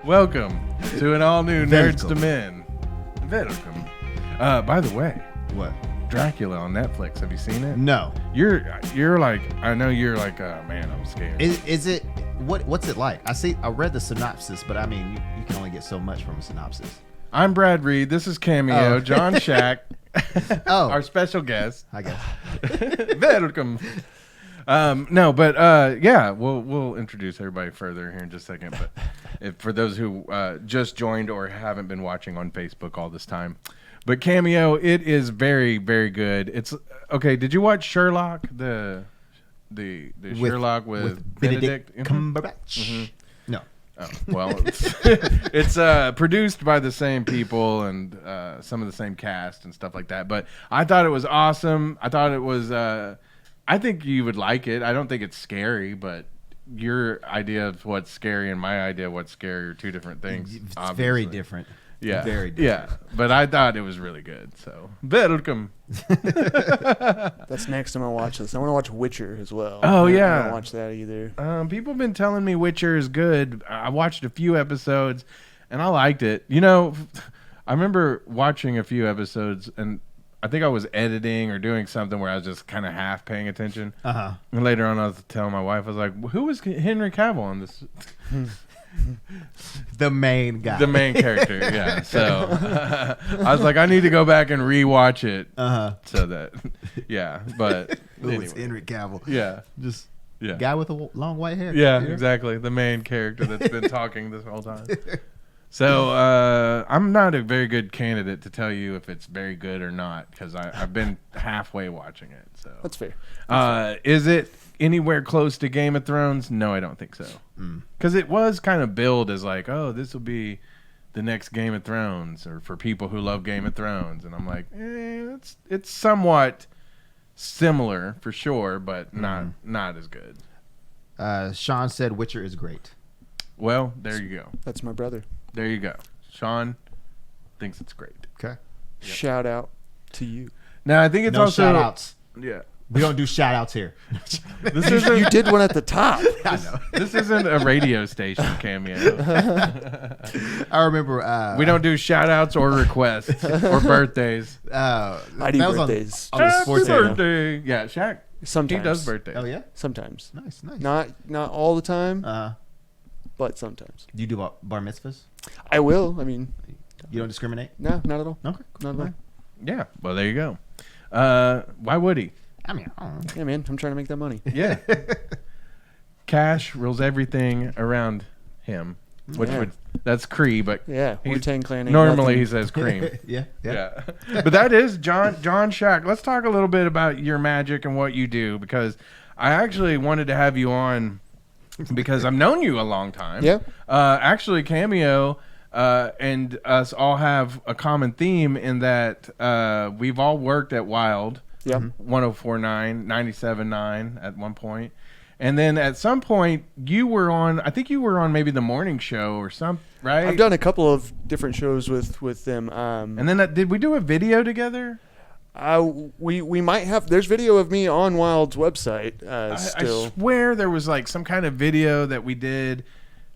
Welcome to an all-new Nerds to Men. Welcome. By the way, what? Dracula on Netflix. Have you seen it? No. You're like, I know you're like, man, I'm scared. Is it? What's it like? I read the synopsis, but I mean, you can only get so much from a synopsis. I'm Brad Reed. This is Cameo. Oh. John Shack. Oh, Our special guest. I guess. Welcome. Yeah, we'll introduce everybody further here in just a second. But for those who just joined or haven't been watching on Facebook all this time, but Cameo, it is very, very good. It's okay. Did you watch Sherlock? The Sherlock with Benedict Cumberbatch? Mm-hmm. No. Oh, well, it's produced by the same people and some of the same cast and stuff like that. But I thought it was awesome. I thought it was. I think you would like it. I don't think it's scary, but your idea of what's scary and my idea of what's scary are two different things. It's obviously. very different. Yeah, very different. Yeah, but I thought it was really good. So, welcome. That's next. I'm gonna watch this. I want to watch Witcher as well. Oh, yeah. I don't watch that either. People have been telling me Witcher is good. I watched a few episodes, and I liked it. You know, I remember watching a few episodes, and I think I was editing or doing something where I was just kind of half paying attention. Uh-huh. And later on, I was telling my wife, I was like, "Who was Henry Cavill on this?" The main guy. The main character, yeah. So I was like, I need to go back and rewatch it. Uh-huh. So that, yeah. But It's Henry Cavill. Yeah. Just Yeah. guy with a long white hair. Yeah, You know? exactly. The main character that's been talking this whole time. So I'm not a very good candidate to tell you if it's very good or not because I've been halfway watching it. So That's fair. Is it anywhere close to Game of Thrones? No, I don't think so. Because it was kind of billed as like, oh, this will be the next Game of Thrones, or for people who love Game of Thrones, and I'm like, it's somewhat similar for sure, but not as good. Sean said Witcher is great. Well, there you go. That's my brother. There you go. Sean thinks it's great. Okay. Yep. Shout out to you. Now I think it's no also shout outs. Yeah. We don't do shout outs here. This isn't You did one at the top. I know. this isn't a radio station, Cameo. I remember We don't do shout outs or requests or birthdays. I do that was birthdays. on the Happy sports channel. birthday. Yeah, Shaq. Sometimes. He does birthdays. Oh yeah. Sometimes. Nice. Not all the time, but sometimes. Do you do bar mitzvahs? I will. I mean, You don't discriminate? no, not at all. Okay. Not at all. Yeah. Well, there you go. Why would he? I mean, I don't know. Yeah, man. I'm trying to make that money. Yeah. Cash rules everything around him, which that's Cree, but Yeah. he's- Wu-Tang Clan. Ain't normally he nothing. says cream. Yeah. Yeah. But that is John Shack. Let's talk a little bit about your magic and what you do, because I actually wanted to have you on because I've known you a long time. Yeah. Actually, Cameo and us all have a common theme in that we've all worked at Wild. Yeah. 104.9, 97.9 at one point. And then at some point you were on, I think you were on maybe the morning show or something, right? I've done a couple of different shows with them. And then did we do a video together? We might have. There's video of me on Wild's website. Still, I swear there was like some kind of video that we did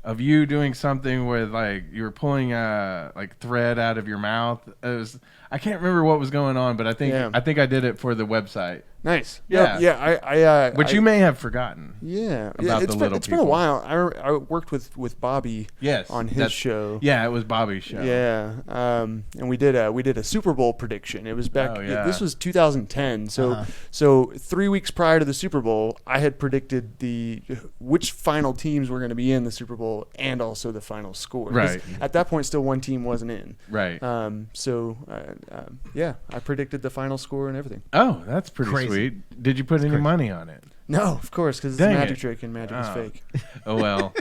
of you doing something with like you were pulling like thread out of your mouth. I can't remember what was going on, but I think I did it for the website. Nice. Yeah. Yeah. Which you may have forgotten. Yeah. About It's the been little a people. while. I worked with Bobby. Yes, On his show. Yeah, it was Bobby's show. Yeah. And we did a Super Bowl prediction. It was back. Oh, yeah. This was 2010. So 3 weeks prior to the Super Bowl, I had predicted which final teams were going to be in the Super Bowl and also the final score. 'Cause Right. At that point, still one team wasn't in. Right. I predicted the final score and everything. Oh, that's pretty Crazy. sweet. Did you put any money on it? No, of course, because it's a Dang magic it. trick and magic is Oh. fake. Oh well.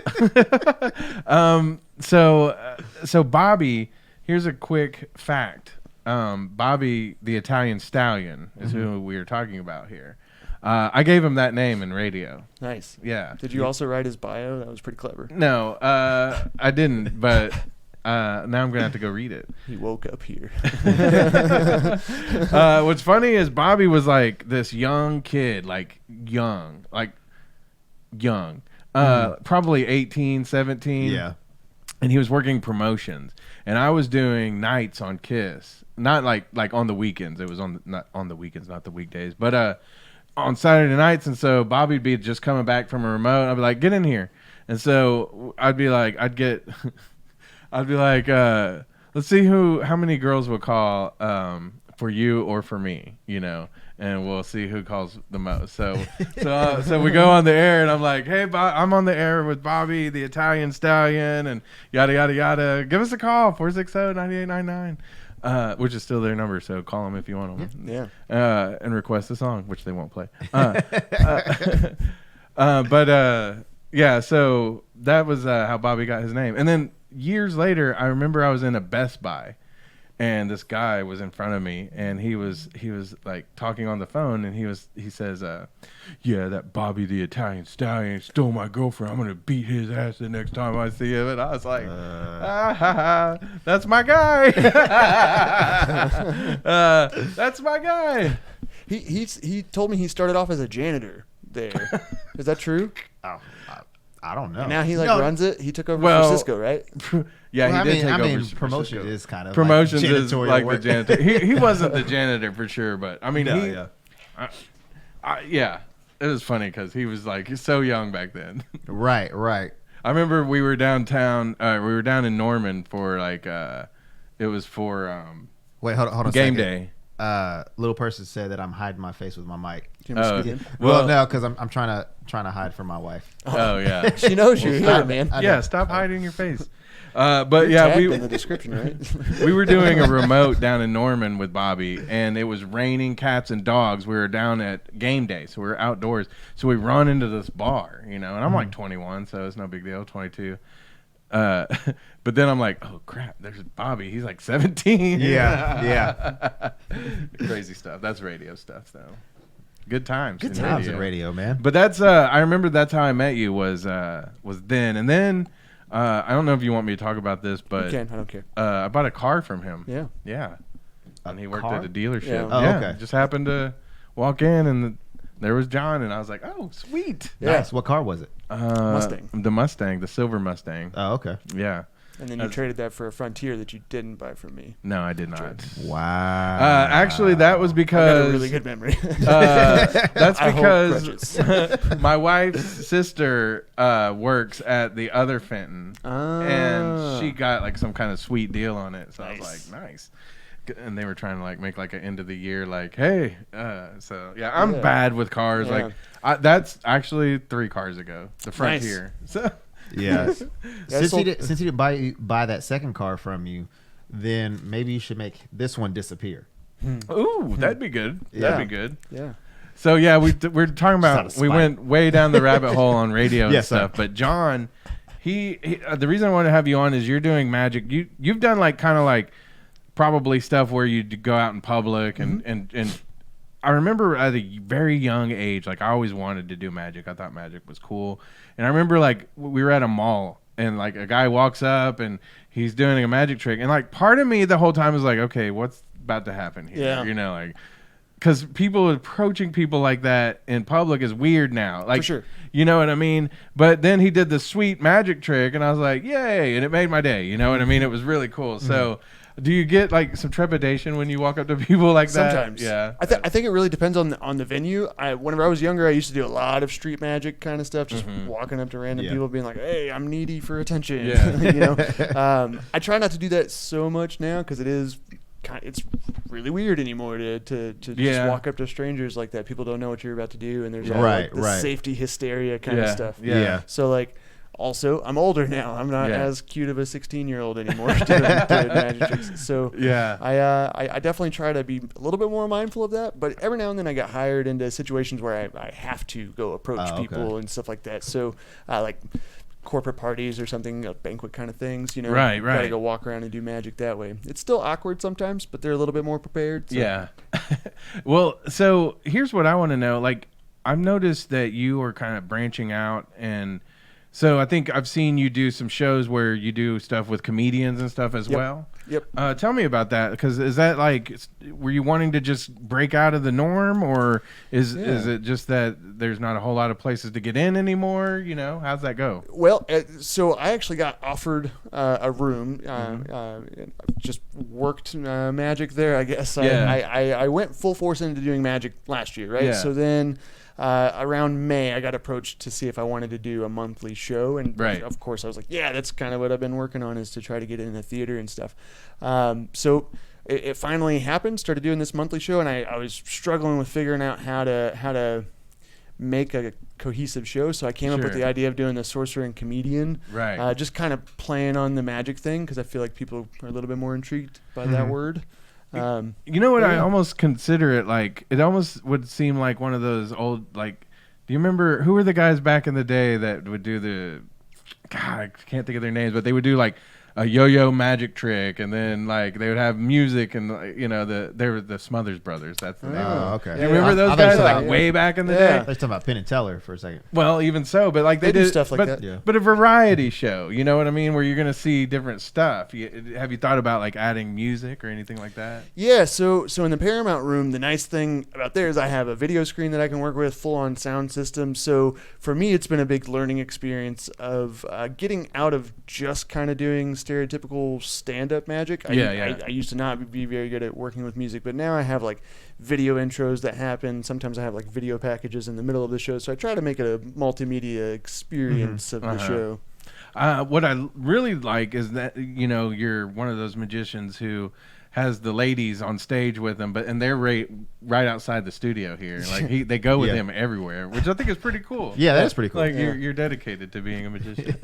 So Bobby, here's a quick fact. Bobby, the Italian Stallion, is who we are talking about here. I gave him that name in radio. Nice. Yeah. Did you also write his bio? That was pretty clever. No, I didn't. But now I'm gonna have to go read it. He woke up here. What's funny is Bobby was like this young kid, like young, probably 18, 17. Yeah. and he was working promotions, and I was doing nights on Kiss, not like on the weekends. It was not on the weekends, not the weekdays, but on Saturday nights. And so Bobby'd be just coming back from a remote. I'd be like, get in here. And so I'd be like, I'd be like, let's see how many girls will call for you or for me, and we'll see who calls the most. So we go on the air, and I'm like, hey, I'm on the air with Bobby, the Italian Stallion, and yada, yada, yada. Give us a call, 460-9899. Which is still their number, so call them if you want them. Yeah. And request a song, which they won't play. Yeah, so that was how Bobby got his name. And then years later, I remember I was in a Best Buy, and this guy was in front of me, and he was like talking on the phone, and he says, yeah, that Bobby the Italian Stallion stole my girlfriend. I'm gonna beat his ass the next time I see him. And I was like, that's my guy. That's my guy. He told me he started off as a janitor there. Is that true? Oh, I don't know. And now he runs it. He took over for Cisco, right? Yeah, well, he did take over. Promotion is kind of promotions like is like work. the janitor. He wasn't the janitor for sure, but I mean, yeah, it was funny because he was like so young back then. Right. I remember we were downtown. We were down in Norman for like it was for wait, hold on. Game day. Little person said that I'm hiding my face with my mic. Well, no, because I'm trying to hide from my wife. Oh yeah, she knows you're here, man. Yeah, stop hiding your face. But yeah, we in the description, right? We were doing a remote down in Norman with Bobby, and it was raining cats and dogs. We were down at game day, so we were outdoors. So we run into this bar, and I'm like 21, so it's no big deal, 22. But then I'm like, oh crap, there's Bobby. He's like 17. Yeah. Crazy stuff. That's radio stuff, though. Good times. Good times in radio, man. But that's I remember that's how I met you was then, and then. I don't know if you want me to talk about this, but you can. I don't care. I bought a car from him. Yeah. And he worked at a dealership. Yeah. Oh, okay. Just happened to walk in, and there was John, and I was like, "Oh, sweet, nice." What car was it? Mustang. The Mustang, the silver Mustang. Oh, okay. Yeah. And then you traded that for a Frontier that you didn't buy from me. No, I did not. Wow. Actually, that was because I got a really good memory. that's because my wife's sister works at the other Fenton, and she got like some kind of sweet deal on it. So I was like, nice. And they were trying to like make like an end of the year, like, hey. So yeah, I'm bad with cars. Yeah. Like that's actually 3 cars ago, the Frontier. Nice. So. Yes. Since he didn't buy that second car from you, then maybe you should make this one disappear. Ooh, that'd be good. Yeah. That'd be good. Yeah. So yeah, we're talking about we went way down the rabbit hole on radio and stuff. But John, he the reason I want to have you on is you're doing magic. You've done like kind of like probably stuff where you go out in public and I remember at a very young age, like I always wanted to do magic. I thought magic was cool. And I remember like we were at a mall and like a guy walks up and he's doing a magic trick. And like part of me the whole time was like, okay, what's about to happen here? Yeah. Like, because people approaching people like that in public is weird now. Like, for sure. You know what I mean? But then he did the sweet magic trick and I was like, yay. And it made my day. You know what I mean? It was really cool. So do you get like some trepidation when you walk up to people like that? Sometimes. Yeah. I think it really depends on the venue. Whenever I was younger, I used to do a lot of street magic kind of stuff, just walking up to random people being like, hey, I'm needy for attention. Yeah. I try not to do that so much now because it's really weird anymore to just walk up to strangers like that. People don't know what you're about to do, and there's all like the safety hysteria kind of stuff. Yeah. So like, also, I'm older now. I'm not as cute of a 16-year-old anymore doing magic tricks. So I definitely try to be a little bit more mindful of that. But every now and then I get hired into situations where I have to go approach people and stuff like that. So like corporate parties or something, banquet kind of things, Right. Gotta go walk around and do magic that way. It's still awkward sometimes, but they're a little bit more prepared. So. Yeah. Well, so here's what I want to know. Like, I've noticed that you are kind of branching out, and so I think I've seen you do some shows where you do stuff with comedians and stuff as well. Yep. Tell me about that, because is that like, were you wanting to just break out of the norm, or is it just that there's not a whole lot of places to get in anymore? You know, how's that go? Well, so I actually got offered a room, just worked magic there, I guess. I went full force into doing magic last year, right? Yeah. So then around May, I got approached to see if I wanted to do a monthly show. And of course, I was like, yeah, that's kind of what I've been working on, is to try to get in the theater and stuff. So it finally happened, started doing this monthly show, and I was struggling with figuring out how to make a cohesive show. So I came up with the idea of doing the Sorcerer and Comedian, just kind of playing on the magic thing, because I feel like people are a little bit more intrigued by that word. You know what? I almost consider it like, it almost would seem like one of those old, like, do you remember who were the guys back in the day that would do the, God, I can't think of their names, but they would do like a yo-yo magic trick, and then like they would have music, and you know, they were the Smothers Brothers. That's the name. Oh, okay. Do you remember those guys like way back in the day? I was talking about Penn and Teller for a second. Well, even so, but like they do did stuff like that. Yeah. But a variety show, you know what I mean, where you're gonna see different stuff. Have you thought about like adding music or anything like that? Yeah. So in the Paramount room, the nice thing about there is I have a video screen that I can work with, full-on sound system. So for me, it's been a big learning experience of getting out of just kind of doing stereotypical stand-up magic. I used to not be very good at working with music, but now I have like video intros that happen. Sometimes I have like video packages in the middle of the show, so I try to make it a multimedia experience of the show. What I really like is that, you know, you're one of those magicians who has the ladies on stage with him, and they're right outside the studio here. Like they go with him everywhere, which I think is pretty cool. Yeah, that is pretty cool. Like you're dedicated to being a magician.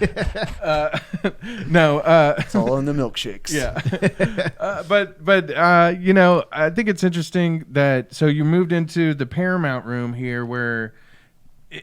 No, it's all in the milkshakes. Yeah, but you know, I think it's interesting that so you moved into the Paramount room here, where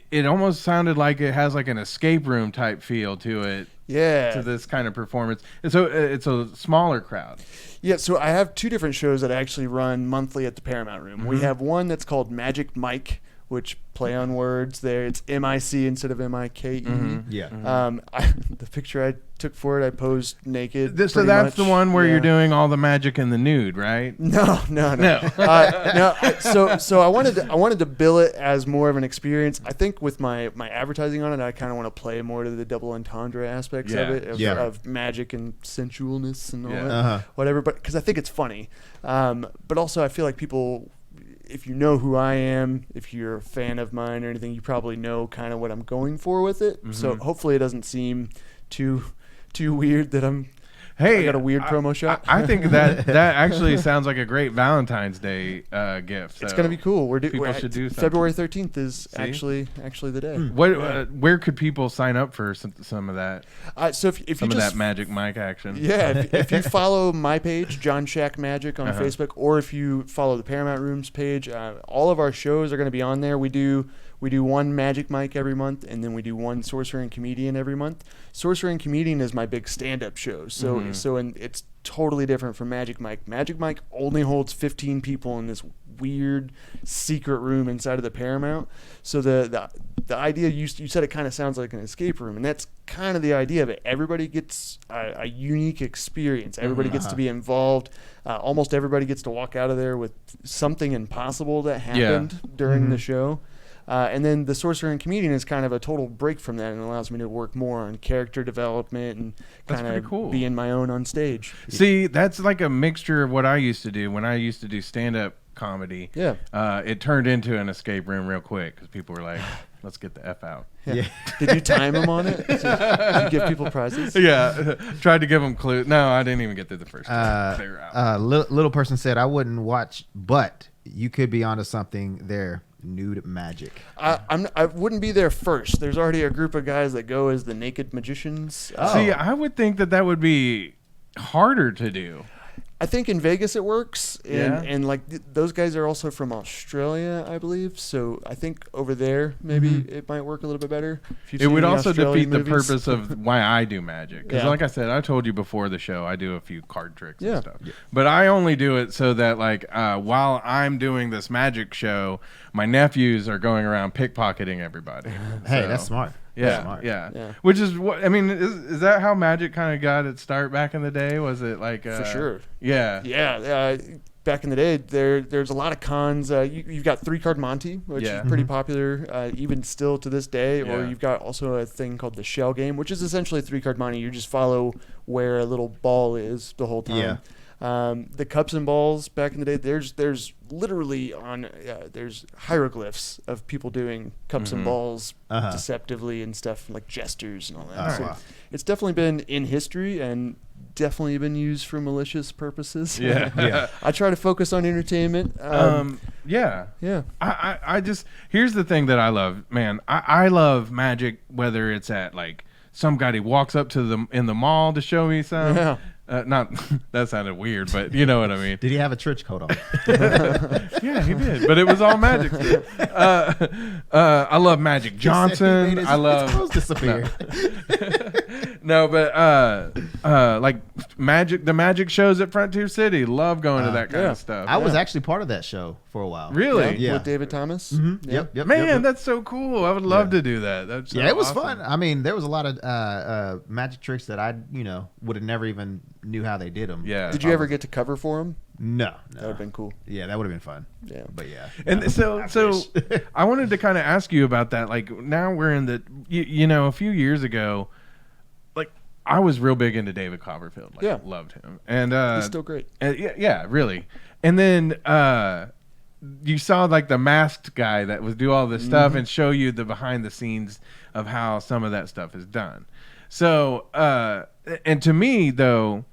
it almost sounded like it has like an escape room type feel to it. Yeah. To this kind of performance. And so it's a smaller crowd. Yeah, so I have two different shows that I actually run monthly at the Paramount Room. We have one that's called Magic Mike, which play on words there. It's M-I-C instead of M-I-K-E. Yeah. The picture I took for it, I posed naked. So that's the one where you're doing all the magic in the nude, right? No. So I wanted to bill it as more of an experience. I think with my advertising on it, I kind of want to play more to the double entendre aspects of it, of magic and sensualness and all that, whatever. But because I think it's funny, but also I feel like people, if you know who I am, if you're a fan of mine or anything, you probably know kind of what I'm going for with it. So hopefully it doesn't seem too weird that I got a weird promo shot. I think that actually sounds like a great Valentine's Day gift. So it's going to be cool. People should do something. February 13th is actually the day. Where could people sign up for some of that? So if you some of that Magic Mike action. Yeah, if you follow my page, John Shack Magic on Facebook, or if you follow the Paramount Rooms page, all of our shows are going to be on there. We do one Magic Mike every month, and then we do one Sorcerer and Comedian every month. Sorcerer and Comedian is my big stand-up show, and it's totally different from Magic Mike. Magic Mike only holds 15 people in this weird secret room inside of the Paramount. So the idea, you said it kind of sounds like an escape room, and that's kind of the idea of it. Everybody gets a unique experience. Everybody gets to be involved. Almost everybody gets to walk out of there with something impossible that happened during the show. And then the Sorcerer and Comedian is kind of a total break from that, and allows me to work more on character development and kind of being my own on stage. See, that's like a mixture of what I used to do when I used to do stand-up comedy. Yeah. It turned into an escape room real quick because people were like, let's get the F out. Yeah. Did you time them on it? Did you give people prizes? Yeah. Tried to give them clues. No, I didn't even get through the first time. They were out. Little person said, I wouldn't watch, but you could be onto something there. Nude magic. I wouldn't be there first. There's already a group of guys that go as the naked magicians. See, I would think that would be harder to do. I think in Vegas it works, and like those guys are also from Australia, I believe. So I think over there maybe it might work a little bit better. It would also defeat the purpose of why I do magic. Because like I said, I told you before the show, I do a few card tricks and stuff. Yeah. But I only do it so that like while I'm doing this magic show, my nephews are going around pickpocketing everybody. Hey, that's smart. Yeah, that's smart. Yeah. Which is what I mean. Is that how Magic kind of got its start back in the day? Was it like for sure? Yeah. Yeah. Back in the day, there's a lot of cons. You've got 3-card Monty, which is pretty popular, even still to this day. Or you've got also a thing called the Shell game, which is essentially 3-card Monty. You just follow where a little ball is the whole time. Yeah. The cups and balls back in the day, there's literally there's hieroglyphs of people doing cups and balls deceptively and stuff, like gestures and all that. So it's definitely been in history and definitely been used for malicious purposes. Yeah. I try to focus on entertainment. Yeah. I just here's the thing that I love, man. I love Magic, whether it's at like some guy who walks up to them in the mall to show me some. Yeah. Not that sounded weird, but you know what I mean. Did he have a trench coat on? Yeah, he did, but it was all Magic. I love Magic Johnson. I love his clothes disappear. No, but like the Magic shows at Frontier City. Love going to that kind of stuff. I was actually part of that show for a while. Really? Yeah. With David Thomas. Mm-hmm. Yep. Man, that's so cool. I would love to do that. That's so it was awesome. fun. I mean, there was a lot of magic tricks that I would have never even knew how they did them. Yeah. Did you ever get to cover for him? No. That would have been cool. Yeah, that would have been fun. Yeah. But yeah. And so I wanted to kind of ask you about that. Like now we're in the, a few years ago, like I was real big into David Copperfield. Like, loved him. And he's still great. Yeah, really. And then you saw like the masked guy that was do all this stuff and show you the behind the scenes of how some of that stuff is done. So, and to me though,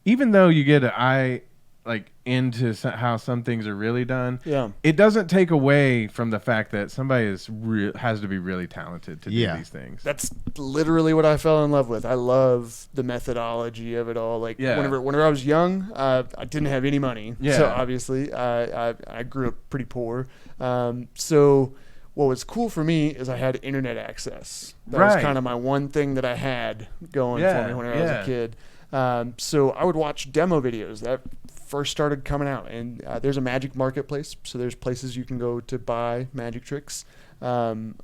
even though you get an eye like into how some things are really done, it doesn't take away from the fact that somebody has to be really talented to do these things. That's literally what I fell in love with. I love the methodology of it all. Like whenever I was young, I didn't have any money, so obviously I grew up pretty poor. So what was cool for me is I had internet access. That was kind of my one thing that I had going for me whenever I was a kid. So I would watch demo videos that first started coming out, and there's a Magic marketplace, so there's places you can go to buy magic tricks, and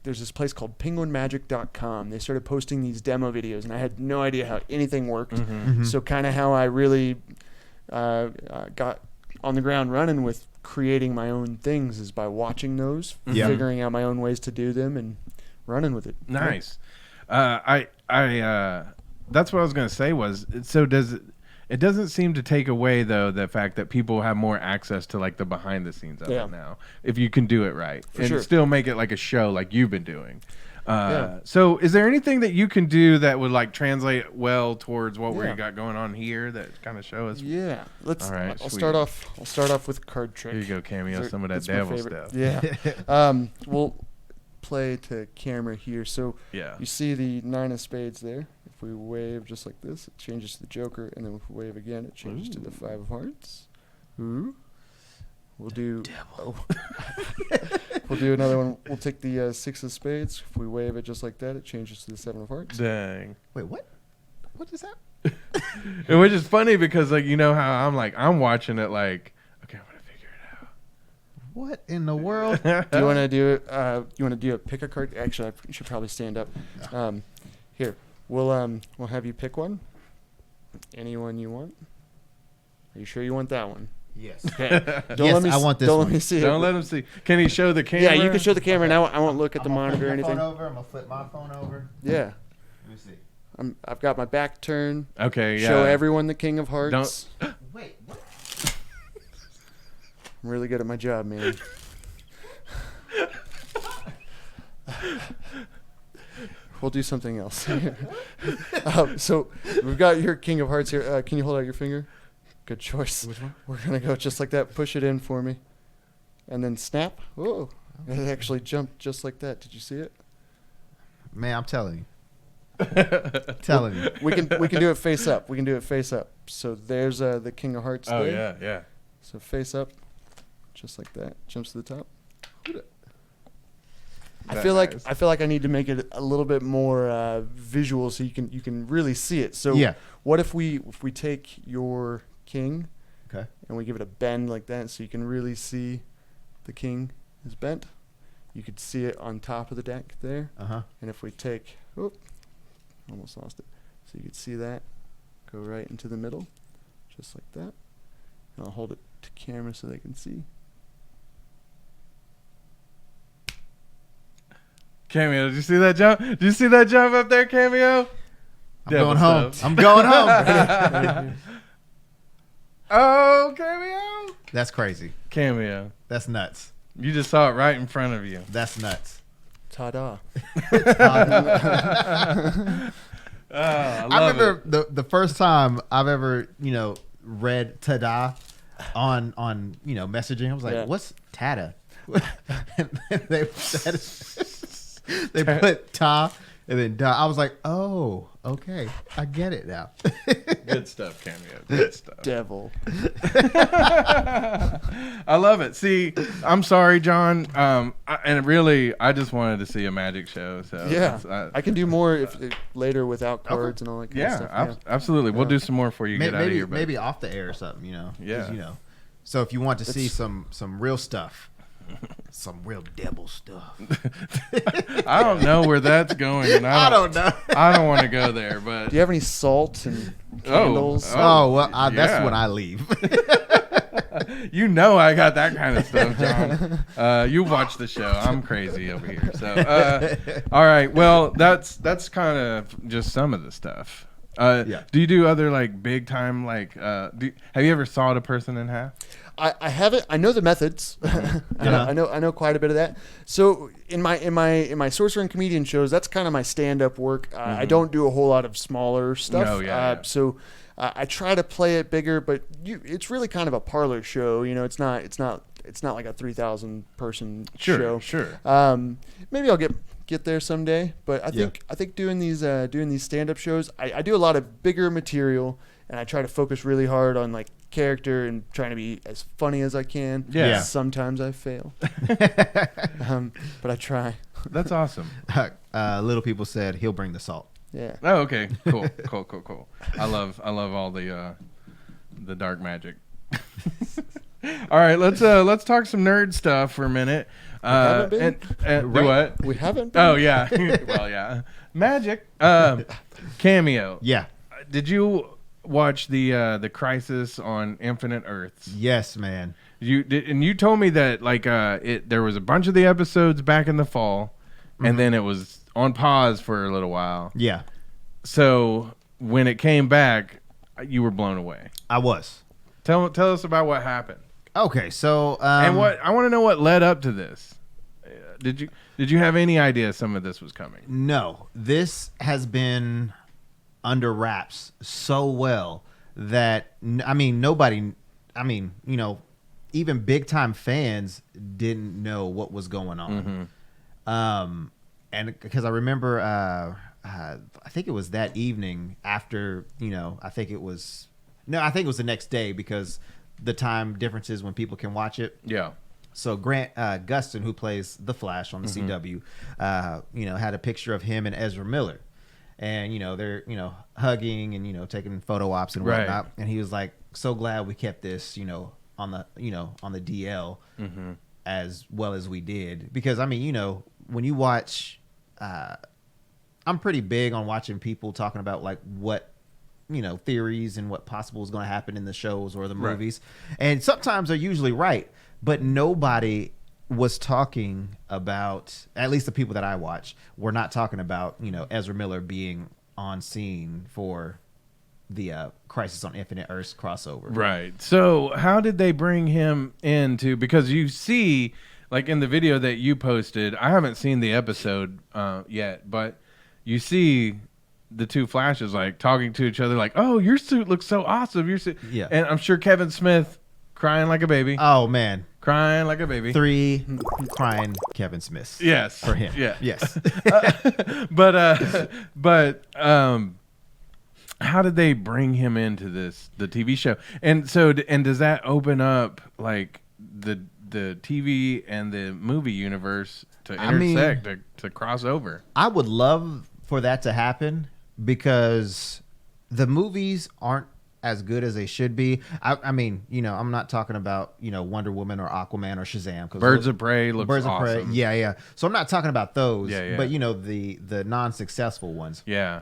there's this place called penguinmagic.com. They started posting these demo videos, and I had no idea how anything worked. So kind of how I really got on the ground running with creating my own things is by watching those, figuring out my own ways to do them, and running with it. Nice. I that's what I was going to say was, so it doesn't seem to take away though the fact that people have more access to like the behind the scenes of it now, if you can do it right and still make it like a show like you've been doing. So is there anything that you can do that would like translate well towards what we got going on here that kind of show us? Yeah. All right, I'll start off with card trick. Here you go, Cameo, some of that devil stuff. Yeah. We'll play to camera here. So you see the 9 of spades there. If we wave just like this, it changes to the Joker, and then if we wave again, it changes to the 5 of hearts. Ooh. We'll do we'll do another one. We'll take the 6 of spades. If we wave it just like that, it changes to the 7 of hearts. Dang. Wait, what? What is that? Which is funny because like how I'm watching it like, okay, I'm gonna figure it out. What in the world? Do you want to do it? You want to do a pick a card? Actually, I should probably stand up. Here, we'll have you pick one. Anyone you want. Are you sure you want that one? Yes. Okay. I want this Don't one. let me see Don't it. let him see. Can he show the camera? Yeah, you can show the camera now. I won't look at the monitor or anything. I'm gonna flip my phone over. Yeah. Let me see. I've got my back turned. Okay. Yeah. Show everyone the King of Hearts. Wait. What? I'm really good at my job, man. We'll do something else. So we've got your King of Hearts here. Can you hold out your finger? Good choice. Which one? We're going to go just like that. Push it in for me. And then snap. Whoa. It actually jumped just like that. Did you see it? Man, I'm telling you. Telling you. We can do it face up. We can do it face up. So there's the King of Hearts there. Oh, yeah. So face up. Just like that. Jumps to the top. I feel like I need to make it a little bit more visual so you can really see it. So what if we take your king, okay, and we give it a bend like that so you can really see the king? is bent. You could see it on top of the deck there. And if we take, almost lost it. So you could see that go right into the middle, just like that. And I'll hold it to camera so they can see. Cameo, did you see that jump? Did you see that jump up there, Cameo? I'm going home. I'm going home. Oh, Cameo. That's crazy. Cameo. That's nuts. You just saw it right in front of you. That's nuts. Ta-da. I remember the first time I've ever, read ta-da on messaging. I was like, what's tada? They put ta and then da. I was like, oh, okay. I get it now. Good stuff, Cameo. Good stuff. Devil. I love it. See, I'm sorry, John. I just wanted to see a magic show. So yeah, I can do more later without cards and all that kind of stuff. Absolutely. We'll do some more for you. Get out of here. Maybe off the air or something. Yeah. So if you want to see some real stuff. Some real devil stuff. I don't know where that's going. And I don't know. I don't want to go there. But do you have any salt and candles? That's when I leave. I got that kind of stuff, John. You watch the show. I'm crazy over here. So, all right. Well, that's kind of just some of the stuff. Do you do other like big time have you ever sawed a person in half? I haven't. I know the methods. I know quite a bit of that. So in my sorcerer and comedian shows, that's kind of my stand up work. I don't do a whole lot of smaller stuff. No, So I try to play it bigger, but it's really kind of a parlor show. It's not like a 3,000 person show. Sure. Maybe I'll get there someday. But I think doing these stand up shows, I do a lot of bigger material, and I try to focus really hard on like character and trying to be as funny as I can. Yeah. Sometimes I fail. But I try. That's awesome. Little people said he'll bring the salt. Yeah. Oh, okay. Cool. I love all the dark magic. All right, let's talk some nerd stuff for a minute. We haven't been. And do what? We haven't been. Oh yeah. Well, yeah. Magic. Cameo. Yeah. Did you watch the Crisison on Infinite Earths? Yes, man. You did, and you told me that there was a bunch of the episodes back in the fall, and then it was on pause for a little while. Yeah. So when it came back, you were blown away. I was. Tell us about what happened. Okay, so and what I want to know what led up to this. Did you have any idea some of this was coming? No, this has been under wraps so well that nobody. Even big time fans didn't know what was going on. And because I remember, I think it was that evening after. I think it was the next day because the time differences when people can watch it. Yeah. So Grant Gustin, who plays the Flash on the CW, had a picture of him and Ezra Miller, and they're hugging and taking photo ops and whatnot. Right. And he was like, "So glad we kept this on the DL as well as we did," because when you watch, I'm pretty big on watching people talking about like what theories and what possible is going to happen in the shows or the movies. Right. And sometimes they're usually right, but nobody was talking about, at least the people that I watch, were not talking about, Ezra Miller being on scene for the Crisison Infinite Earths crossover. Right. So how did they bring him into, because you see, like in the video that you posted, I haven't seen the episode yet, but you see the two Flashes like talking to each other like, "Oh, your suit looks so awesome. Your suit." Yeah. And I'm sure Kevin Smith crying like a baby. Oh man. Crying like a baby. 3 crying Kevin Smiths. Yes. For him. Yeah. Yes. But how did they bring him into the TV show? And does that open up like the TV and the movie universe to intersect, to cross over? I would love for that to happen because the movies aren't as good as they should be. I mean, I'm not talking about, Wonder Woman or Aquaman or Shazam. Birds of Prey looks awesome. Birds of Prey, yeah. So I'm not talking about those, but the non-successful ones. Yeah.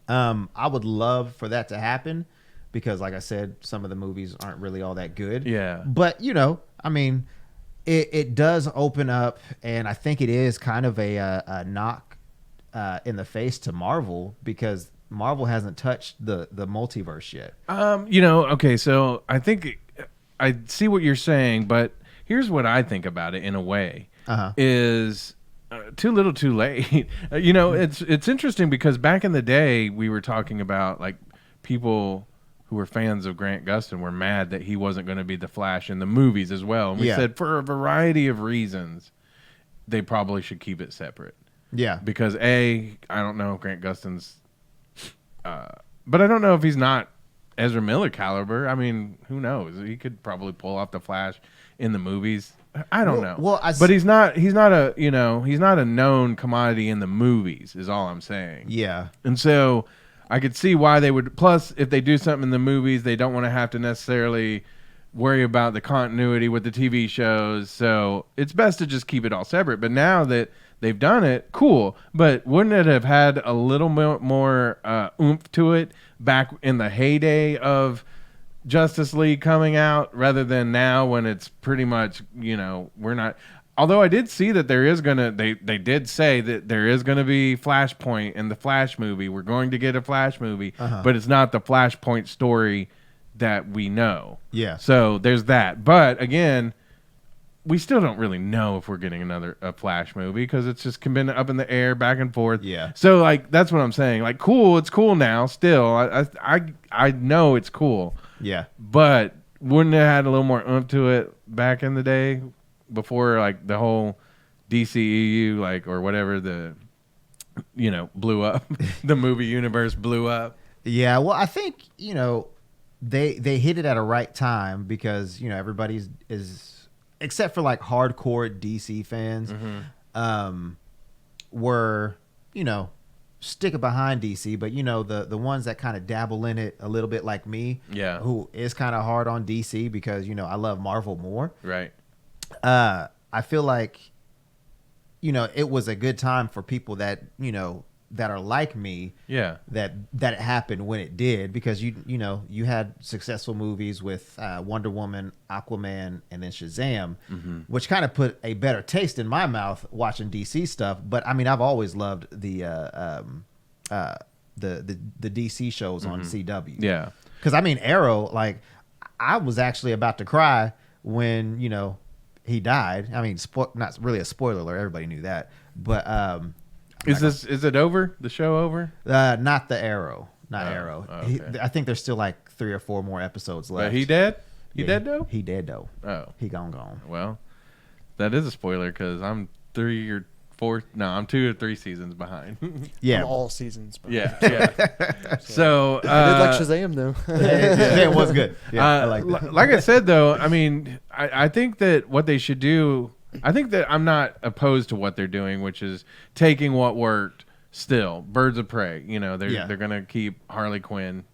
I would love for that to happen because, like I said, some of the movies aren't really all that good. Yeah. But, I mean, it does open up, and I think it is kind of a knock in the face to Marvel because Marvel hasn't touched the multiverse yet. Okay, so I think I see what you're saying, but here's what I think about it in a way is too little too late. It's interesting because back in the day we were talking about like people who were fans of Grant Gustin were mad that he wasn't going to be the Flash in the movies as well. And we said for a variety of reasons they probably should keep it separate. Yeah. Because I don't know if Grant Gustin's but I don't know if he's not Ezra Miller caliber. I mean, who knows? He could probably pull off the Flash in the movies. I don't know. Well, but he's not a known commodity in the movies is all I'm saying. Yeah. And so I could see why they would, plus if they do something in the movies, they don't want to have to necessarily worry about the continuity with the TV shows. So it's best to just keep it all separate. But now that they've done it, cool. But wouldn't it have had a little more oomph to it back in the heyday of Justice League coming out rather than now when it's pretty much, we're not. Although I did see that there is they did say that there is gonna be Flashpoint in the Flash movie. We're going to get a Flash movie, but it's not the Flashpoint story that we know. Yeah. So there's that. But again, we still don't really know if we're getting a Flash movie because it's just been up in the air, back and forth. Yeah. So like that's what I'm saying. Like, cool, it's cool now. Still, I know it's cool. Yeah. But wouldn't it have had a little more oomph to it back in the day before like the whole DCEU or whatever blew up, the movie universe blew up. Yeah. Well, I think they hit it at a right time because everybody's except for like hardcore DC fans, were sticking behind DC, but the ones that kind of dabble in it a little bit like me, who is kind of hard on DC because I love Marvel more. Right. I feel like it was a good time for people that that are like me. Yeah. That it happened when it did because you had successful movies with Wonder Woman, Aquaman, and then Shazam, which kind of put a better taste in my mouth watching DC stuff. But I mean, I've always loved the DC shows on CW. Yeah. Because I mean, Arrow, I was actually about to cry when he died. I mean, not really a spoiler alert. Everybody knew that, but is it over? The show over? Not the Arrow. Not Arrow. Okay. I think there's still 3 or 4 more episodes left. But he dead? Dead though? He dead though. Oh. He gone. Well, that is a spoiler because I'm 3 or 4. No, I'm 2 or 3 seasons behind. Yeah. I'm all seasons behind. Yeah. So I did like Shazam though. Shazam was good. Yeah, I like that. Like I said though, I mean, I think that what they should do. I think that I'm not opposed to what they're doing, which is taking what worked. Still, Birds of Prey. They're gonna keep Harley Quinn.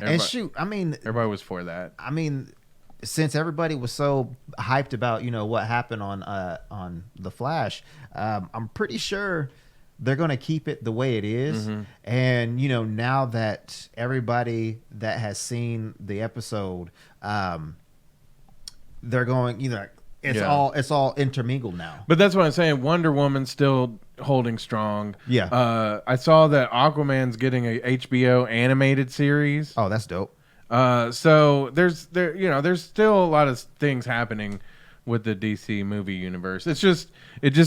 And shoot, I mean, everybody was for that. I mean, since everybody was so hyped about what happened on The Flash, I'm pretty sure they're gonna keep it the way it is. And now that everybody that has seen the episode, they're going It's all intermingled now. But that's what I'm saying. Wonder Woman's still holding strong. Yeah. I saw that Aquaman's getting a HBO animated series. Oh, that's dope. So there's still a lot of things happening with the DC movie universe. It just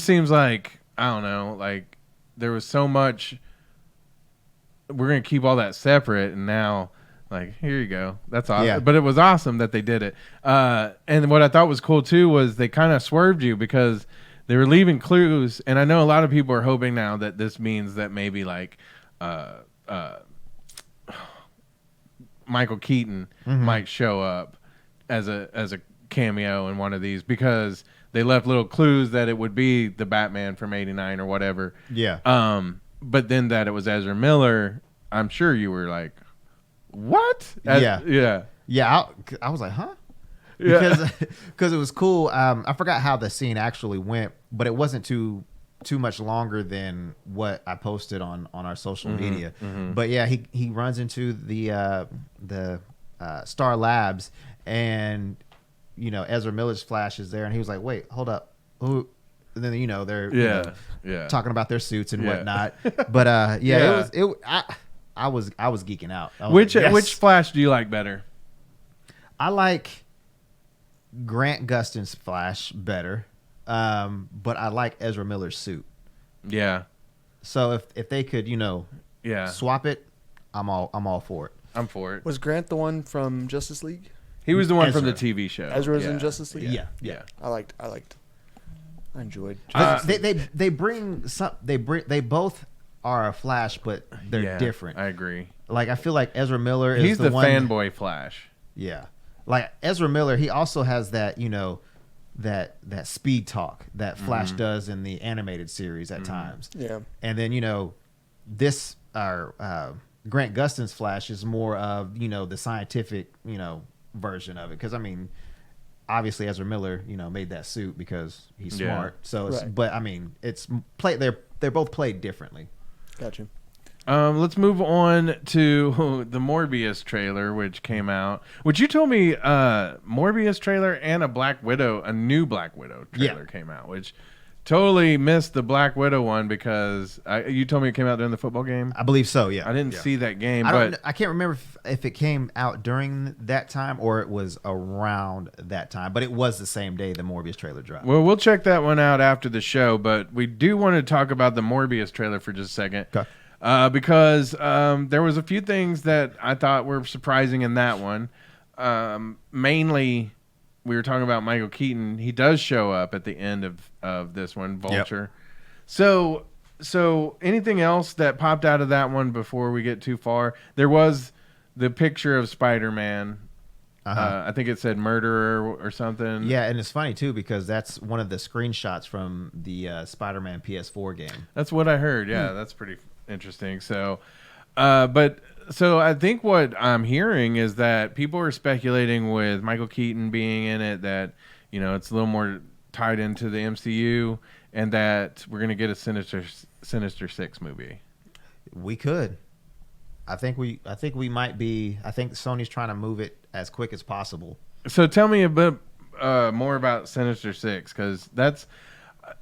seems like, I don't know, like there was so much. We're gonna keep all that separate, and now. Here you go. That's awesome. Yeah. But it was awesome that they did it. And what I thought was cool, too, was they kind of swerved you because they were leaving clues. And I know a lot of people are hoping now that this means that maybe, Michael Keaton might show up as a cameo in one of these because they left little clues that it would be the Batman from '89 or whatever. Yeah. But then that it was Ezra Miller, I'm sure you were like, What? Yeah. I was like, huh? Because it was cool. I forgot how the scene actually went, but it wasn't too much longer than what I posted on our social media. But yeah, he runs into the Star Labs, and Ezra Miller's Flash is there, and he was like, wait, hold up, who? And then they're talking about their suits and whatnot. But I was geeking out. Which Flash do you like better? I like Grant Gustin's Flash better, but I like Ezra Miller's suit. Yeah. So if they could, swap it, I'm all for it. I'm for it. Was Grant the one from Justice League? He was the one from the TV show. Ezra's in Justice League. Yeah. I enjoyed. They both are a Flash, but they're different. I agree. Like I feel like Ezra Miller is he's the one, fanboy Flash. Yeah. Like Ezra Miller, he also has that, that speed talk that Flash does in the animated series at times. Yeah. And then, this Grant Gustin's Flash is more of, the scientific, version of it. Because, obviously Ezra Miller, made that suit because he's smart. So, but it's played. They're both played differently. Gotcha. Let's move on to the Morbius trailer, which came out. Which you told me, Morbius trailer and a new Black Widow trailer came out, which totally missed the Black Widow one because you told me it came out during the football game. I believe so. Yeah, I didn't see that game, I can't remember if it came out during that time or it was around that time, but it was the same day the Morbius trailer dropped. Well, we'll check that one out after the show, but we do want to talk about the Morbius trailer for just a second. Okay. Because there was a few things that I thought were surprising in that one. Mainly, we were talking about Michael Keaton. He does show up at the end of this one, Vulture. Yep. So anything else that popped out of that one before we get too far? There was the picture of Spider-Man. I think it said murderer or something. Yeah, and it's funny, too, because that's one of the screenshots from the Spider-Man PS4 game. That's what I heard. Yeah, that's pretty interesting. So, so I think what I'm hearing is that people are speculating with Michael Keaton being in it that, it's a little more tied into the MCU and that we're going to get a Sinister Six movie. We could. I think we might be. I think Sony's trying to move it as quick as possible. So tell me a bit more about Sinister Six, because that's,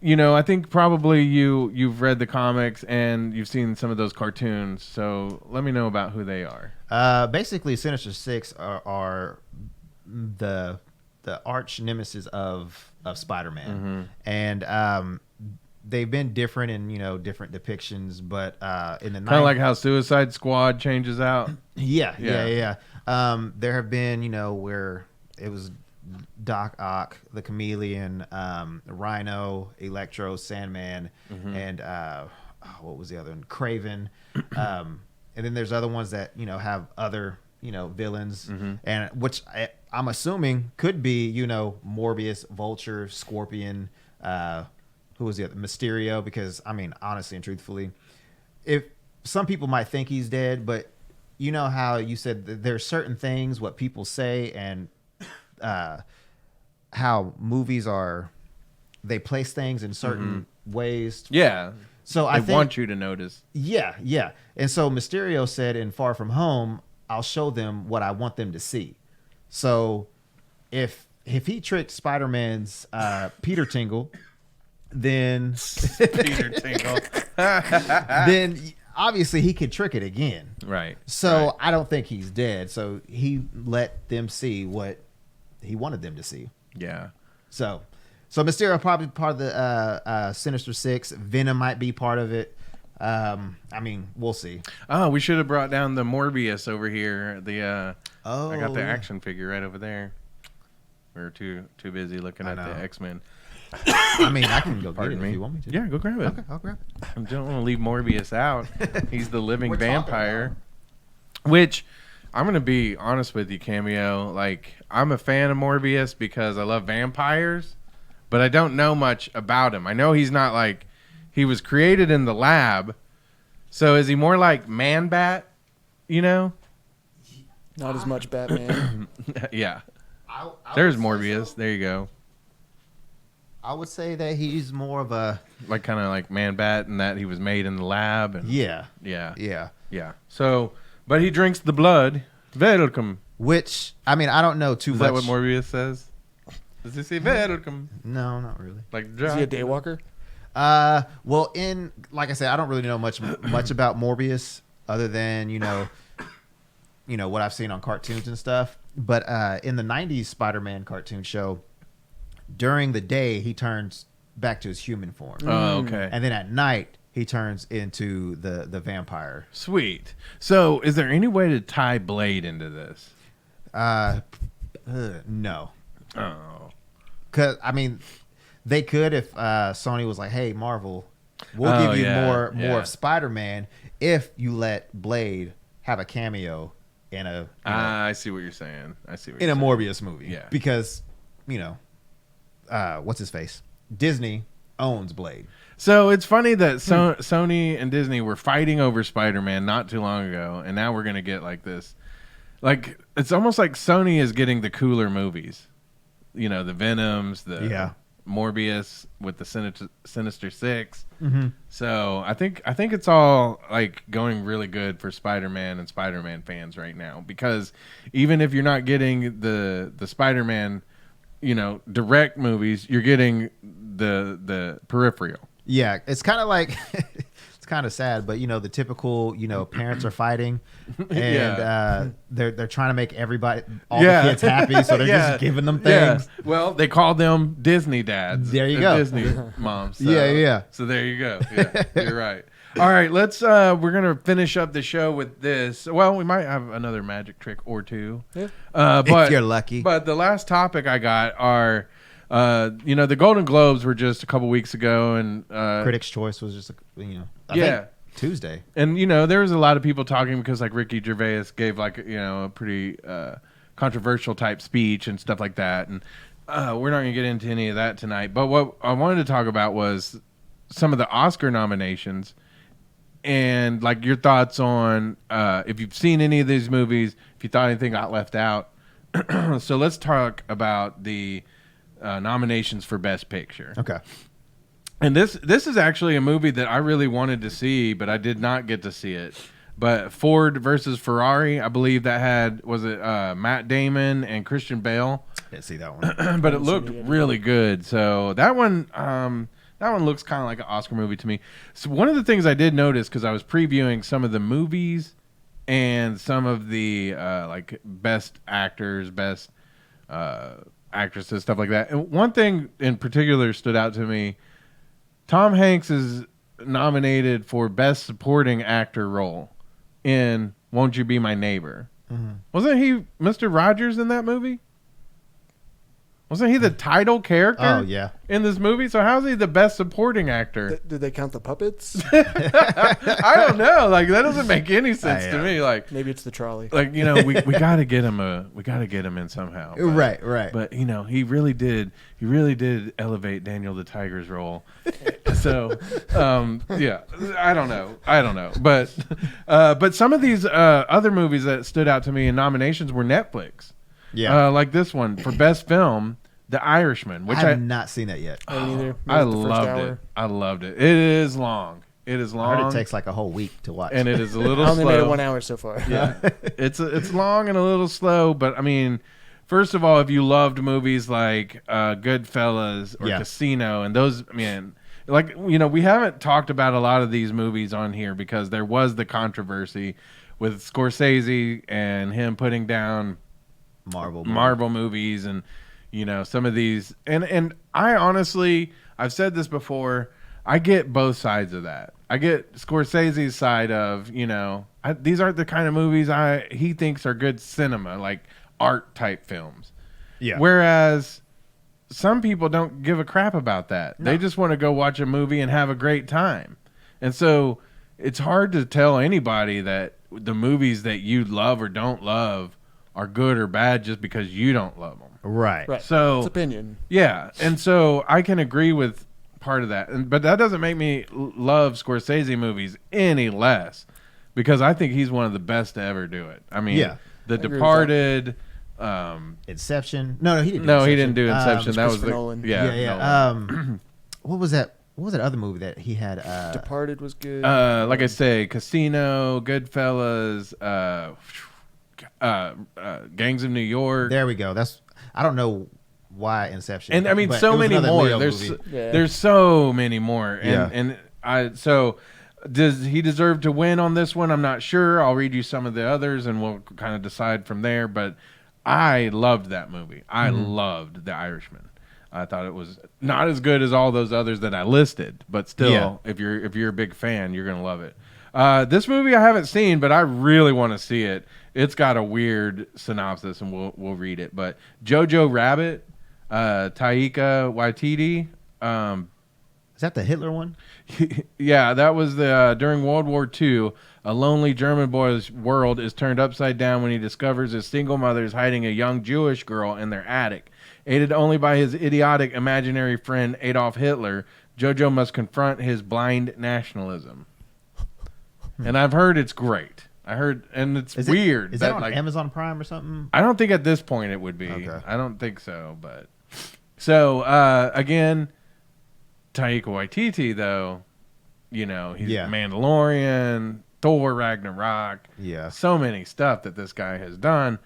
I think probably you've read the comics and you've seen some of those cartoons. So let me know about who they are. Basically, Sinister Six are the arch nemesis of Spider-Man, and they've been different in different depictions, but in the kind of like how Suicide Squad changes out. Yeah. There have been where it was Doc Ock, the Chameleon, Rhino, Electro, Sandman, and what was the other one? Kraven. And then there's other ones that have other villains, and which I'm assuming could be Morbius, Vulture, Scorpion. Who was the other? Mysterio, because honestly and truthfully, if some people might think he's dead, but how you said there's certain things what people say and how movies they place things in certain ways. Yeah. So I want you to notice. Yeah. And so Mysterio said in Far From Home, I'll show them what I want them to see. So if he tricked Spider-Man's Peter Tingle, then Peter Tingle. then obviously he could trick it again. Right. So I don't think he's dead. So he let them see what he wanted them to see. Yeah. So Mysterio probably part of the Sinister Six. Venom might be part of it. We'll see. Oh, we should have brought down the Morbius over here. I got the action figure right over there. We were too busy looking at the X-Men. I can go get it if you want me to. Yeah, go grab it. Okay, I'll grab it. I don't want to leave Morbius out. He's the living vampire. Which, I'm going to be honest with you, Cameo. Like, I'm a fan of Morbius because I love vampires, but I don't know much about him. I know he's not like... He was created in the lab. So is he more like Man-Bat, Not as much Batman. Yeah. I There's Morbius. So. There you go. I would say that he's more of a like kind of like Man-Bat, and that he was made in the lab. And, yeah. So, but he drinks the blood. Welcome. Which I mean, I don't know too much. Is that what Morbius says? Does he say welcome? No, not really. Like is he a daywalker? Well, like I said, I don't really know much about Morbius other than what I've seen on cartoons and stuff. But in the '90s Spider-Man cartoon show, during the day he turns back to his human form. Oh, okay. And then at night he turns into the vampire. Sweet. So, is there any way to tie Blade into this? No. Oh. Cause I mean, they could if Sony was like, "Hey, Marvel, we'll give you more of Spider-Man if you let Blade have a cameo in a I see what you're saying. in a Morbius movie." Yeah. Because what's his face? Disney owns Blade. So it's funny that Sony and Disney were fighting over Spider-Man not too long ago, and now we're gonna get like this. Like it's almost like Sony is getting the cooler movies. The Venoms, the Morbius with the Sinister Six. Mm-hmm. So I think it's all like going really good for Spider-Man and Spider-Man fans right now, because even if you're not getting the Spider-Man, direct movies, you're getting the peripheral. Yeah, it's kind of like it's kind of sad, but the typical parents are fighting and they're trying to make all the kids happy, so they're just giving them things. Yeah. Well, they call them Disney dads. There you go. Disney moms. So, So there you go. Yeah, you're right. All right, let's we're gonna finish up the show with this. Well, we might have another magic trick or two. Yeah. But if you're lucky. But the last topic I got are the Golden Globes were just a couple weeks ago, and Critics' Choice was just I think Tuesday. And there was a lot of people talking because like Ricky Gervais gave like a pretty controversial type speech and stuff like that, and we're not gonna get into any of that tonight. But what I wanted to talk about was some of the Oscar nominations, and like your thoughts on if you've seen any of these movies, if you thought anything got left out. So let's talk about the nominations for Best Picture. Okay. And this is actually a movie that I really wanted to see, but I did not get to see it. But Ford versus Ferrari, I believe that had Matt Damon and Christian Bale. Didn't see that one, but it looked really good. So that one looks kind of like an Oscar movie to me. So one of the things I did notice, because I was previewing some of the movies and some of the like best actors, best actresses, stuff like that. And one thing in particular stood out to me. Tom Hanks is nominated for Best Supporting Actor role in Won't You Be My Neighbor. Mm-hmm. Wasn't he Mr. Rogers in that movie? Wasn't he the title character in this movie? So how's he the best supporting actor? Did they count the puppets? I don't know. Like that doesn't make any sense to me. Like maybe it's the trolley. Like we gotta get him in somehow. But, right. But he really did elevate Daniel the Tiger's role. So I don't know. But some of these other movies that stood out to me in nominations were Netflix. Yeah, like this one for Best Film, The Irishman, which I have not seen that yet. Either. I loved it. It is long. I heard it takes like a whole week to watch, and it is a little. I only slow. made it 1 hour so far. Yeah, it's long and a little slow, but I mean, first of all, if you loved movies like Goodfellas or Casino, and those, man, like we haven't talked about a lot of these movies on here because there was the controversy with Scorsese and him putting down Marvel movies and some of these, and I honestly, I've said this before, I get both sides of that. I get Scorsese's side of these aren't the kind of movies he thinks are good cinema, like art type films. Yeah. Whereas some people don't give a crap about that. No. They just want to go watch a movie and have a great time. And so it's hard to tell anybody that the movies that you love or don't love are good or bad just because you don't love them. Right. So it's opinion. Yeah. And so I can agree with part of that. But that doesn't make me love Scorsese movies any less, because I think he's one of the best to ever do it. I mean, The Departed. Inception. No, he didn't. He didn't do Inception. That was Nolan. Yeah. What was that? What was that other movie that he had? Departed was good. Like I say, Casino, Goodfellas, Gangs of New York. There we go. I don't know why Inception. And I mean, so many more. There's so many more. So does he deserve to win on this one? I'm not sure. I'll read you some of the others, and we'll kind of decide from there. But I loved that movie. I loved The Irishman. I thought it was not as good as all those others that I listed, but still, if you're a big fan, you're gonna love it. This movie I haven't seen, but I really want to see it. It's got a weird synopsis, and we'll read it. But Jojo Rabbit, Taika Waititi. Is that the Hitler one? Yeah, that was during World War II. A lonely German boy's world is turned upside down when he discovers his single mother is hiding a young Jewish girl in their attic. Aided only by his idiotic imaginary friend Adolf Hitler, Jojo must confront his blind nationalism. And I've heard it's great. And it's weird. Is that on Amazon Prime or something? I don't think at this point it would be. Okay. I don't think so. But so again, Taika Waititi, though, he's Mandalorian, Thor Ragnarok. Yeah. So many stuff that this guy has done.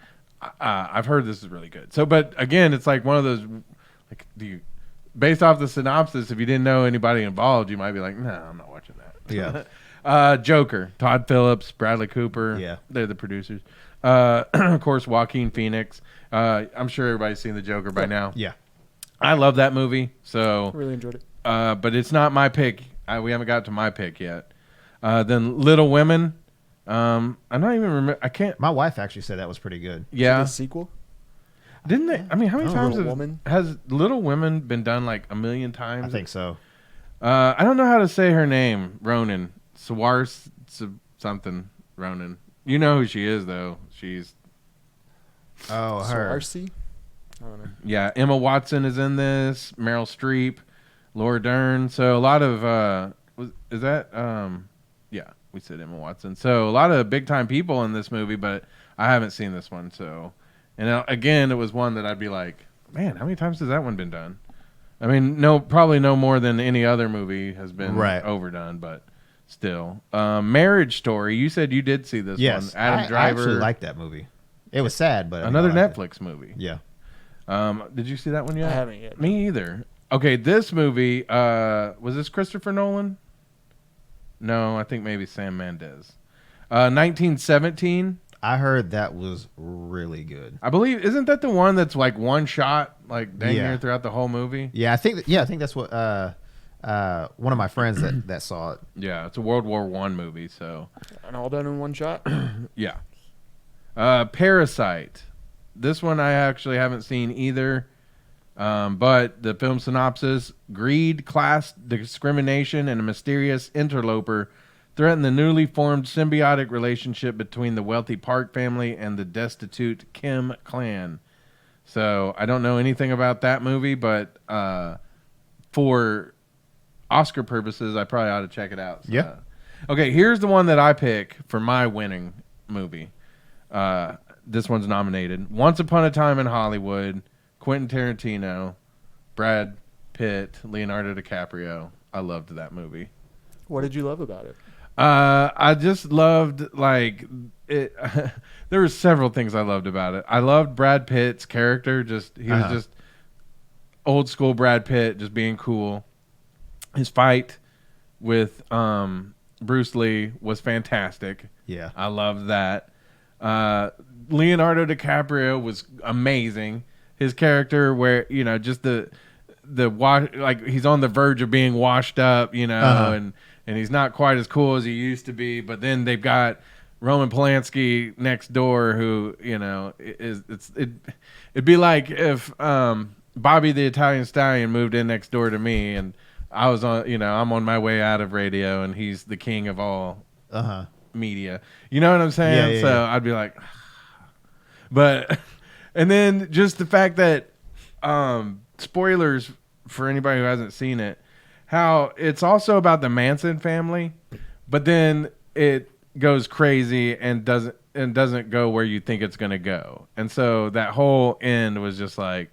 I've heard this is really good. So, but again, it's like one of those, like, based off the synopsis, if you didn't know anybody involved, you might be like, no, I'm not watching that. Yeah. Joker, Todd Phillips, Bradley Cooper. Yeah. They're the producers. Of course, Joaquin Phoenix. I'm sure everybody's seen the Joker by now. Yeah. I love that movie. So really enjoyed it. But it's not my pick. We haven't got to my pick yet. Then Little Women. I'm not even remember. I can't. My wife actually said that was pretty good. Yeah. Is it a sequel? Didn't they? I mean, how many times has Little Women been done like a million times? I think so. I don't know how to say her name. Ronan. Sawars something. Ronan. You know who she is, though. She's. Oh, her. Sawarsi? I don't know. Yeah. Emma Watson is in this. Meryl Streep. Laura Dern. So a lot of. Is that. Yeah. We said Emma Watson. So a lot of big time people in this movie, but I haven't seen this one. So, and again, it was one that I'd be like, man, how many times has that one been done? I mean, probably no more than any other movie has been overdone, but still. Marriage Story. You said you did see this one. Adam Driver. I actually liked that movie. It was sad, but another Netflix movie. Yeah. Did you see that one yet? I haven't yet. Me either. Okay, this movie was this Christopher Nolan? No, I think maybe Sam Mendes. 1917. I heard that was really good. I believe, isn't that the one that's like one shot, like dang near throughout the whole movie? Yeah, I think that's what one of my friends that saw it. Yeah, it's a World War I movie, so. And all done in one shot? Yeah. Parasite. This one I actually haven't seen either. But the film synopsis: greed, class discrimination, and a mysterious interloper threaten the newly formed symbiotic relationship between the wealthy Park family and the destitute Kim clan. So I don't know anything about that movie, but for Oscar purposes, I probably ought to check it out. So. Yeah. Okay, here's the one that I pick for my winning movie. This one's nominated: Once Upon a Time in Hollywood. Quentin Tarantino, Brad Pitt, Leonardo DiCaprio. I loved that movie. What did you love about it? I just loved it. There were several things I loved about it. I loved Brad Pitt's character. He was just old school Brad Pitt, just being cool. His fight with Bruce Lee was fantastic. Yeah, I loved that. Leonardo DiCaprio was amazing. His character, where just the wash, like he's on the verge of being washed up, and he's not quite as cool as he used to be. But then they've got Roman Polanski next door, who it'd be like if Bobby the Italian Stallion moved in next door to me, and I was on, I'm on my way out of radio, and he's the king of all media. You know what I'm saying? Yeah, so I'd be like, but. And then just the fact that, spoilers for anybody who hasn't seen it, how it's also about the Manson family, but then it goes crazy and and doesn't go where you think it's going to go. And so that whole end was just like,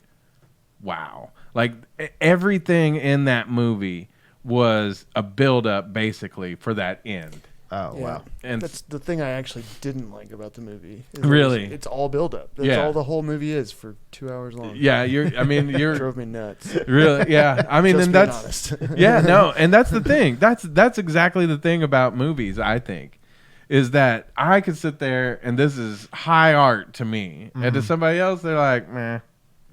wow. Like everything in that movie was a build up basically for that end. Oh, yeah. wow. And that's the thing I actually didn't like about the movie. Really? It's all build up. That's all the whole movie is for 2 hours long. Yeah, you're drove me nuts. Really? Yeah. I mean, Just and being that's honest. yeah, no, and that's the thing. That's exactly the thing about movies, I think, is that I could sit there and this is high art to me, and to somebody else they're like, meh.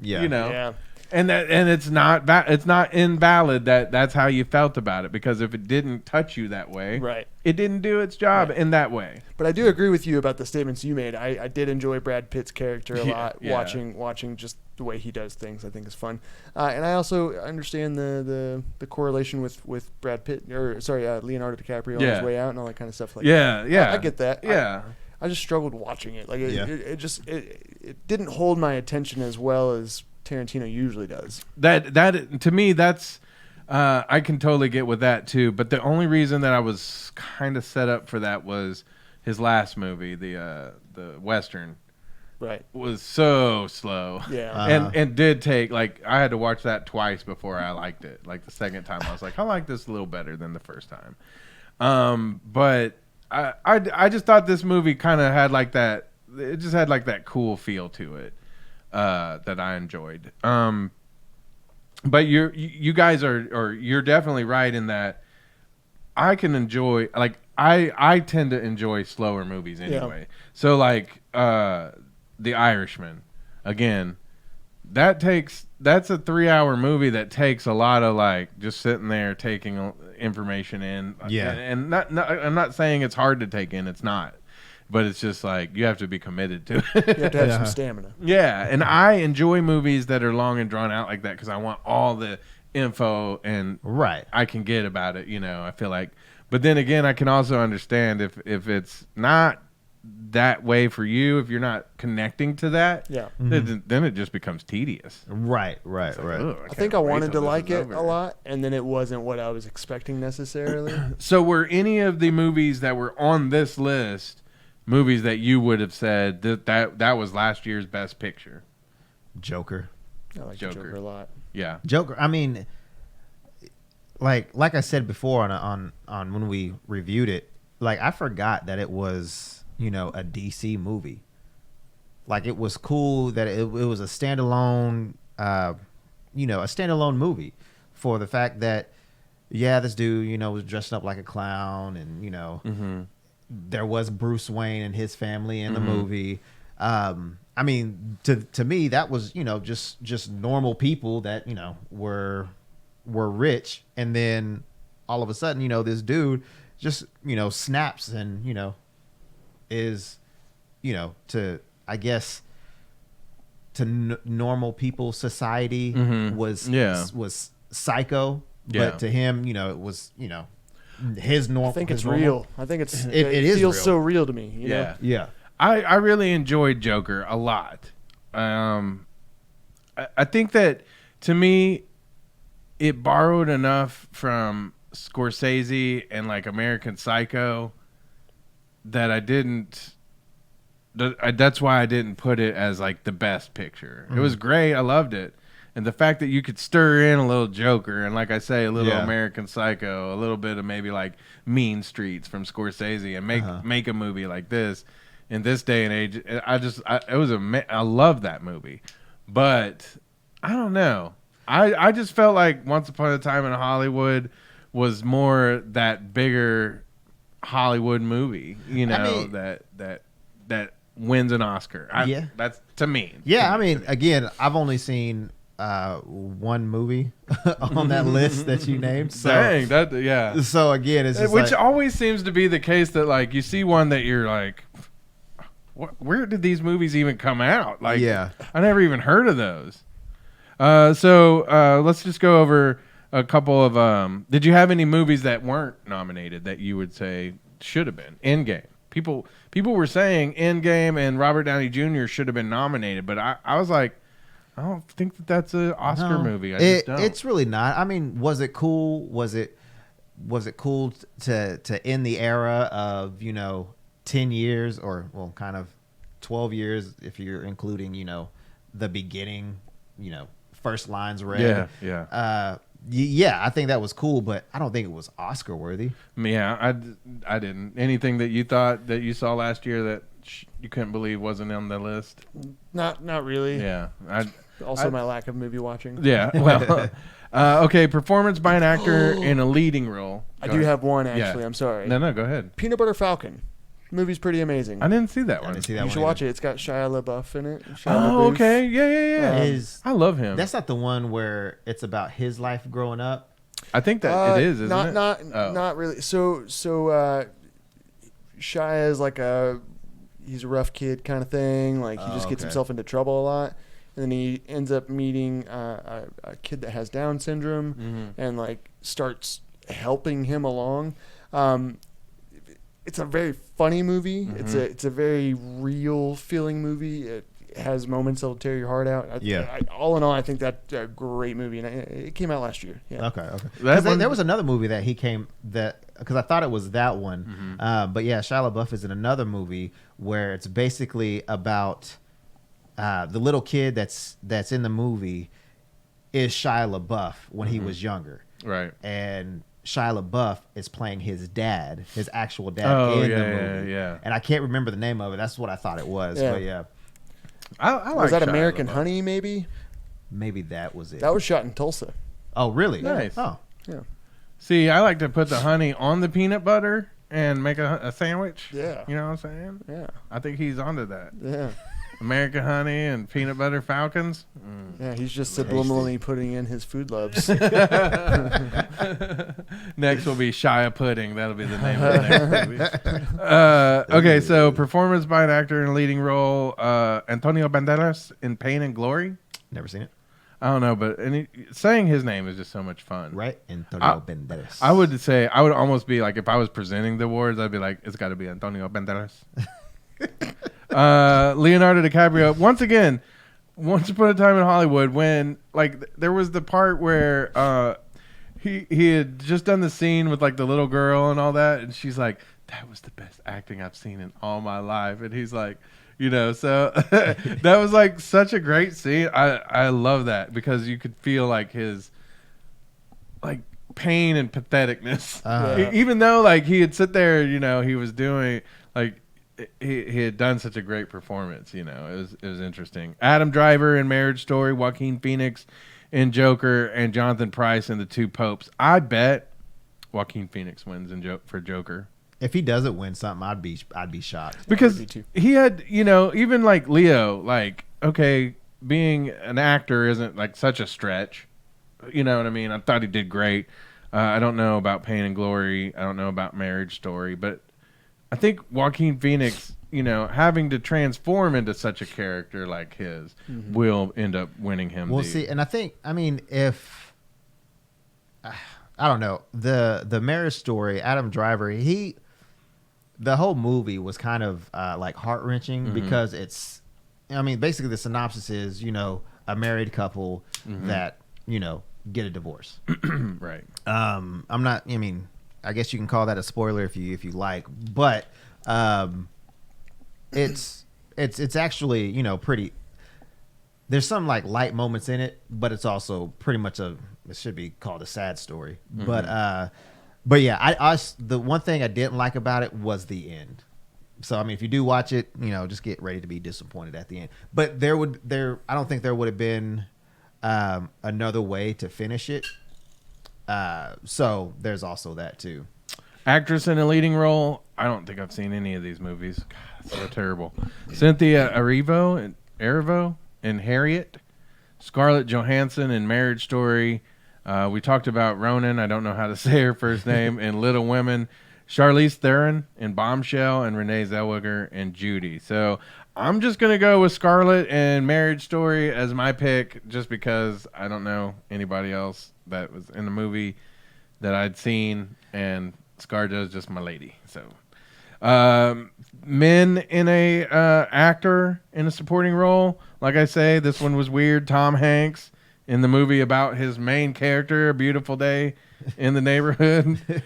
Yeah. You know. Yeah. And it's not invalid that's how you felt about it, because if it didn't touch you that way, Right. it didn't do its job in that way. But I do agree with you about the statements you made. I did enjoy Brad Pitt's character a lot. Yeah. Watching just the way he does things, I think is fun. And I also understand the correlation with Brad Pitt, Leonardo DiCaprio on his way out and all that kind of stuff. Like I get that. Yeah. I just struggled watching it. Like it didn't hold my attention as well as Tarantino usually does. That to me, that's I can totally get with that too. But the only reason that I was kind of set up for that was his last movie, the Western, right, was so slow. Yeah, and did take, like, I had to watch that twice before I liked it. Like the second time, I was like, I like this a little better than the first time. But I just thought this movie kind of had like that. It just had like that cool feel to it. That I enjoyed. But you guys you're definitely right in that I can enjoy, like, I tend to enjoy slower movies anyway. Yeah. So like The Irishman, again, that's a 3-hour movie that takes a lot of like just sitting there taking information in. Yeah. And not I'm not saying it's hard to take in, it's not. But it's just like you have to be committed to it. You have to have some stamina. Yeah, and I enjoy movies that are long and drawn out like that because I want all the info and I can get about it. You know, I feel like. But then again, I can also understand if it's not that way for you, if you're not connecting to that, then it just becomes tedious. Right. I think I wanted to like it a lot, and then it wasn't what I was expecting necessarily. So were any of the movies that were on this list movies that you would have said that was last year's best picture? Joker. I like Joker a lot. Yeah. Joker. I mean, like I said before on when we reviewed it, like I forgot that it was, a DC movie. Like it was cool that it was a standalone, a standalone movie for the fact that, this dude, was dressed up like a clown and, there was Bruce Wayne and his family in the movie. I mean, to me, that was, just normal people that, were rich. And then all of a sudden, this dude just, snaps and, is, to, I guess, to normal people society was psycho. Yeah. But to him, it was, his normal. I think it's real. I think it is feels real. So real to me. You know? Yeah. I really enjoyed Joker a lot. I think that to me, it borrowed enough from Scorsese and like American Psycho that I didn't. That's why I didn't put it as like the best picture. It was great. I loved it. And the fact that you could stir in a little Joker and, like I say, a little American Psycho, a little bit of maybe like Mean Streets from Scorsese, and make a movie like this in this day and age, I love that movie. But I don't know. I just felt like Once Upon a Time in Hollywood was more that bigger Hollywood movie, that wins an Oscar. That's to me. Yeah, I mean, again, I've only seen one movie on that list that you named. So, dang, that yeah. So again, it's just which always seems to be the case that like you see one that you're like, where did these movies even come out? Like, I never even heard of those. So let's just go over a couple of. Did you have any movies that weren't nominated that you would say should have been? Endgame. People were saying Endgame and Robert Downey Jr. should have been nominated, but I was like, I don't think that's an Oscar movie. I just don't. It's really not. I mean, was it cool? Was it cool to end the era of 10 years or, well, kind of 12 years if you're including, the beginning, first lines read. Yeah, I think that was cool, but I don't think it was Oscar worthy. Yeah, I didn't. Anything that you thought that you saw last year that you couldn't believe wasn't on the list? Not really. Yeah. My lack of movie watching. Yeah, well, okay, performance by an actor in a leading role. I do have one, actually. Yeah. I'm sorry. No, go ahead. Peanut Butter Falcon. The movie's pretty amazing. I didn't see that one. You should watch it. It's got Shia LaBeouf in it. Okay. Yeah. I love him. That's not the one where it's about his life growing up? I think that it is, isn't it? Not really. So Shia is like he's a rough kid kind of thing. Like, he just gets himself into trouble a lot. And then he ends up meeting a kid that has Down syndrome and, like, starts helping him along. It's a very funny movie. It's a very real feeling movie. It has moments that'll tear your heart out. All in all, I think that's a great movie, and it came out last year. Yeah. Okay. There was another movie that because I thought it was that one, but yeah, Shia LaBeouf is in another movie where it's basically about the little kid that's in the movie is Shia LaBeouf when he was younger, right? And Shia LaBeouf is playing his actual dad in the movie. Yeah. And I can't remember the name of it. That's what I thought it was. Yeah. But yeah. I was that Shia American LaBeouf. Honey, maybe? Maybe that was it. That was shot in Tulsa. Oh, really? Nice. Oh. Yeah. See, I like to put the honey on the peanut butter and make a sandwich. Yeah. You know what I'm saying? Yeah. I think he's onto that. Yeah. American Honey and Peanut Butter Falcons. Yeah, he's just subliminally putting in his food loves. Next will be Shia Pudding. That'll be the name of the next movie. Okay, so performance by an actor in a leading role. Antonio Banderas in Pain and Glory. Never seen it. I don't know, but saying his name is just so much fun. Right? Antonio Banderas. I would almost be like, if I was presenting the awards, I'd be like, it's got to be Antonio Banderas. Leonardo DiCaprio once upon a time in Hollywood, when like there was the part where he had just done the scene with like the little girl and all that, and she's like, that was the best acting I've seen in all my life, and he's like, so that was like such a great scene. I love that because you could feel like his like pain and patheticness, even though like he had sit there, he was doing like. He had done such a great performance, it was interesting. Adam Driver in Marriage Story, Joaquin Phoenix in Joker, and Jonathan Pryce in The Two Popes. I bet Joaquin Phoenix wins for Joker. If he doesn't win something, I'd be shocked. Because he had, even like Leo, like, okay, being an actor isn't like such a stretch. You know what I mean? I thought he did great. I don't know about Pain and Glory. I don't know about Marriage Story, but I think Joaquin Phoenix, having to transform into such a character like his will end up winning him. We'll see. And if I don't know, the Marriage Story, Adam Driver, the whole movie was kind of like heart-wrenching because it's, basically the synopsis is, a married couple that, get a divorce. Right. I guess you can call that a spoiler if you like, but it's actually pretty. There's some like light moments in it, but it's also pretty much it should be called a sad story. But yeah, the one thing I didn't like about it was the end. So if you do watch it, just get ready to be disappointed at the end. But I don't think there would have been another way to finish it. So there's also that too. Actress in a leading role. I don't think I've seen any of these movies. God, it's so terrible. Cynthia Erivo in Harriet. Scarlett Johansson in Marriage Story. We talked about Ronan. I don't know how to say her first name. In Little Women. Charlize Theron in Bombshell, and Renee Zellweger in Judy. So I'm just going to go with Scarlett and Marriage Story as my pick, just because I don't know anybody else that was in the movie that I'd seen, and ScarJo's just my lady. So men in a actor in a supporting role, like I say, this one was weird. Tom Hanks in the movie about his main character, A Beautiful Day in the Neighborhood.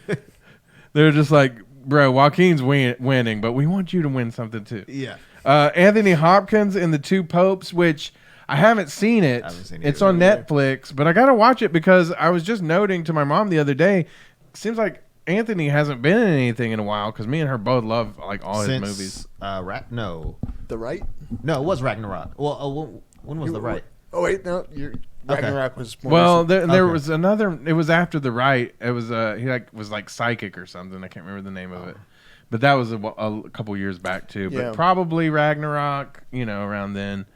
They're just like bro, Joaquin's winning, but we want you to win something too. Yeah. Anthony Hopkins in The Two Popes, which I haven't seen it. It's on Netflix, but I got to watch it because I was just noting to my mom the other day, it seems like Anthony hasn't been in anything in a while because me and her both love like all his movies. No. The Right? No, it was Ragnarok. Well, when was The Right? Oh, wait, no. Ragnarok was more well, there was another. It was after The Right. It was he was like psychic or something. I can't remember the name of it, but that was a couple years back too. But probably Ragnarok. Around then.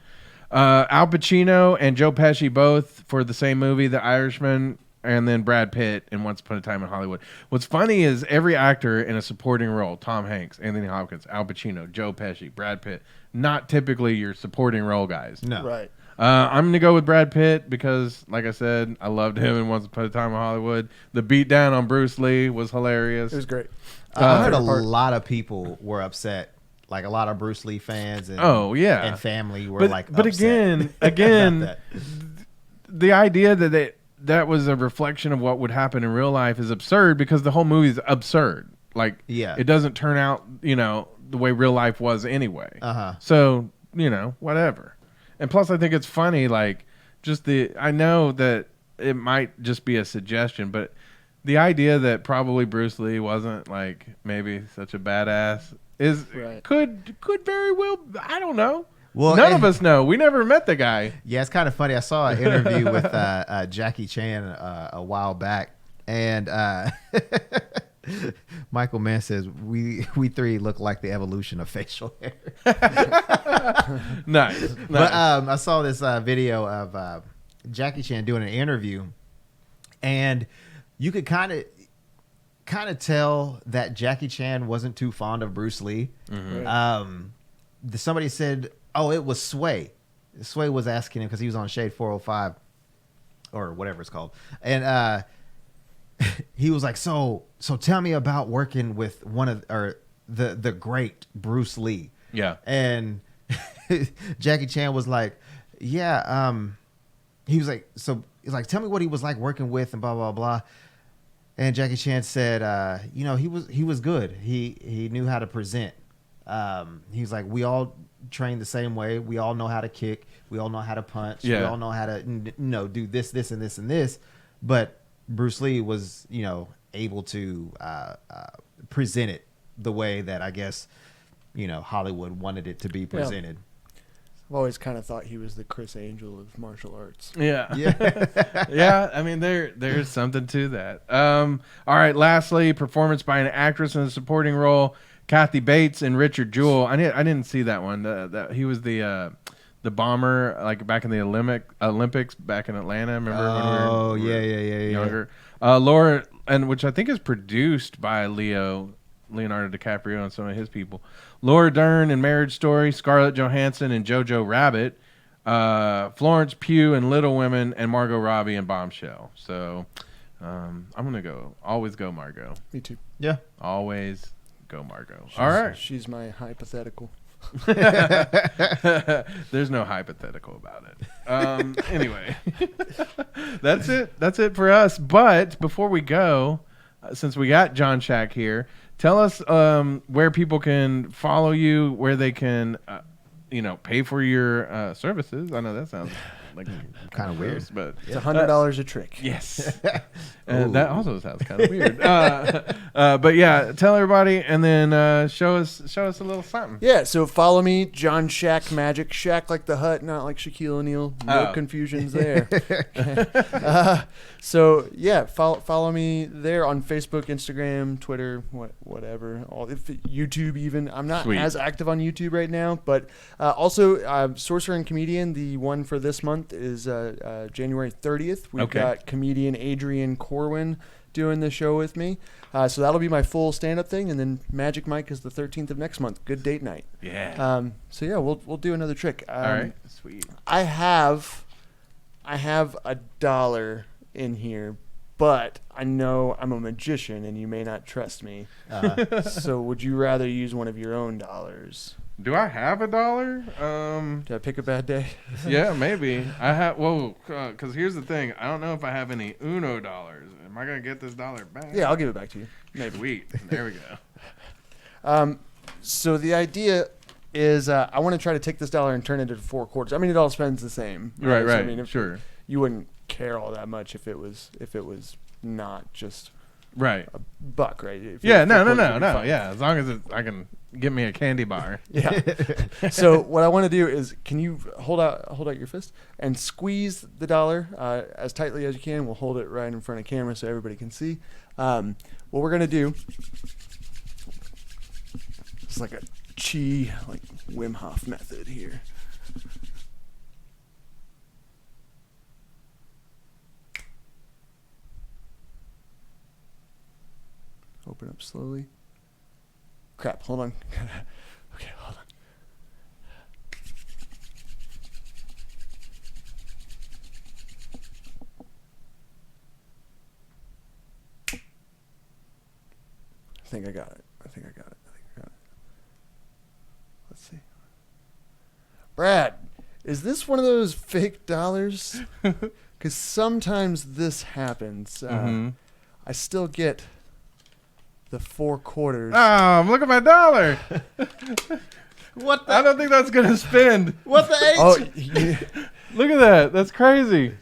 Al Pacino and Joe Pesci both for the same movie, The Irishman, and then Brad Pitt in Once Upon a Time in Hollywood. What's funny is every actor in a supporting role: Tom Hanks, Anthony Hopkins, Al Pacino, Joe Pesci, Brad Pitt. Not typically your supporting role guys. No. Right. I'm going to go with Brad Pitt because, like I said, I loved him in Once Upon a Time in Hollywood. The beatdown on Bruce Lee was hilarious. It was great. I heard a lot of people were upset. Like a lot of Bruce Lee fans and and family were but again, the idea that was a reflection of what would happen in real life is absurd because the whole movie is absurd. Like, it doesn't turn out, the way real life was anyway. So, whatever. And plus, I think it's funny, like, I know that it might just be a suggestion, but the idea that probably Bruce Lee wasn't, like, maybe such a badass could very well, I don't know. Well, none of us know. We never met the guy. Yeah, it's kind of funny. I saw an interview with Jackie Chan a while back, and Michael Mann says we three look like the evolution of facial hair. Nice. But I saw this video of Jackie Chan doing an interview, and you could kind of tell that Jackie Chan wasn't too fond of Bruce Lee. Mm-hmm. Somebody said, "Oh, it was Sway." Sway was asking him because he was on Shade 405 or whatever it's called, and he was like, "So tell me about working with the great Bruce Lee." Yeah, and Jackie Chan was like, "Yeah." He was like, he's like, "Tell me what he was like working with," and blah blah blah. And Jackie Chan said, he was good. He knew how to present. He's like, we all train the same way. We all know how to kick. We all know how to punch. We all know how to, do this, and this, and this. But Bruce Lee was, able to present it the way that I guess, Hollywood wanted it to be presented. Yeah. I've always kind of thought he was the Chris Angel of martial arts. Yeah. Yeah. I mean, there's something to that. All right. Lastly, performance by an actress in a supporting role. Kathy Bates and Richard Jewell. I didn't see that one. He was the bomber, like back in the Olympics back in Atlanta. Remember when we were younger? Yeah. Laura, and which I think is produced by Leonardo DiCaprio and some of his people. Laura Dern in Marriage Story, Scarlett Johansson in Jojo Rabbit, Florence Pugh in Little Women, and Margot Robbie in Bombshell. So I'm gonna always go Margot. Me too. Yeah, always go Margot. All right, she's my hypothetical. There's no hypothetical about it. Anyway, that's it for us. But before we go, since we got John Shack here, tell us where people can follow you, where they can, pay for your services. I know that sounds like kind of weird, but it's $100 a trick. Yes, and that also sounds kind of weird. But yeah, tell everybody, and then show us a little something. Yeah, so follow me, John Shack Magic. Shack like the hut, not like Shaquille O'Neal. No confusions there. So yeah, follow me there on Facebook, Instagram, Twitter, whatever. YouTube even. I'm not as active on YouTube right now, but also Sorcerer and Comedian. The one for this month is January 30th. We've got comedian Adrian Corwin doing the show with me. So that'll be my full stand-up thing, and then Magic Mike is the 13th of next month. Good date night. Yeah. So yeah, we'll do another trick. All right. Sweet. I have $1 in here, but I know I'm a magician, and you may not trust me. So would you rather use one of your own dollars? Do I have $1? Did I pick a bad day? Yeah, maybe. I have. Whoa, because here's the thing. I don't know if I have any Uno dollars. Am I gonna get this dollar back? Yeah, I'll give it back to you. Maybe. Sweet. There we go. So the idea is I want to try to take this dollar and turn it into 4 quarters. I mean, it all spends the same. Right. So, I mean, Sure. You wouldn't care all that much if it was not just right a buck, right? No. Yeah, as long as I can get me a candy bar. Yeah. So what I want to do is, can you hold out your fist and squeeze the dollar as tightly as you can? We'll hold it right in front of camera so everybody can see. What we're gonna do is like a Wim Hof method here. Open up slowly. Crap, hold on. Okay, hold on. I think I got it. Let's see. Brad, is this one of those fake dollars? Because sometimes this happens. I still get the 4 quarters. Oh, look at my dollar. What? I don't think that's gonna spend. What the H? Oh, yeah. Look at that. That's crazy.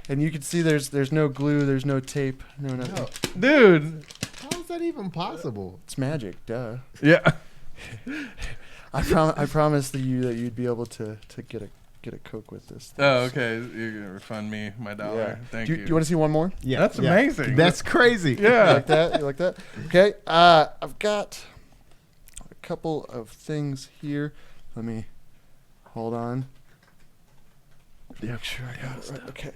And you can see there's no glue, there's no tape, no nothing. Dude. How is that even possible? It's magic, duh. Yeah. I promised you that you'd be able to get a Coke with this. Oh, okay. You're gonna refund me my dollar. Yeah. Thank Do you want to see one more? Yeah, That's amazing. That's crazy. Yeah. You like that? Okay. I've got a couple of things here. Let me hold on. Yeah. Make sure I got it right. Okay.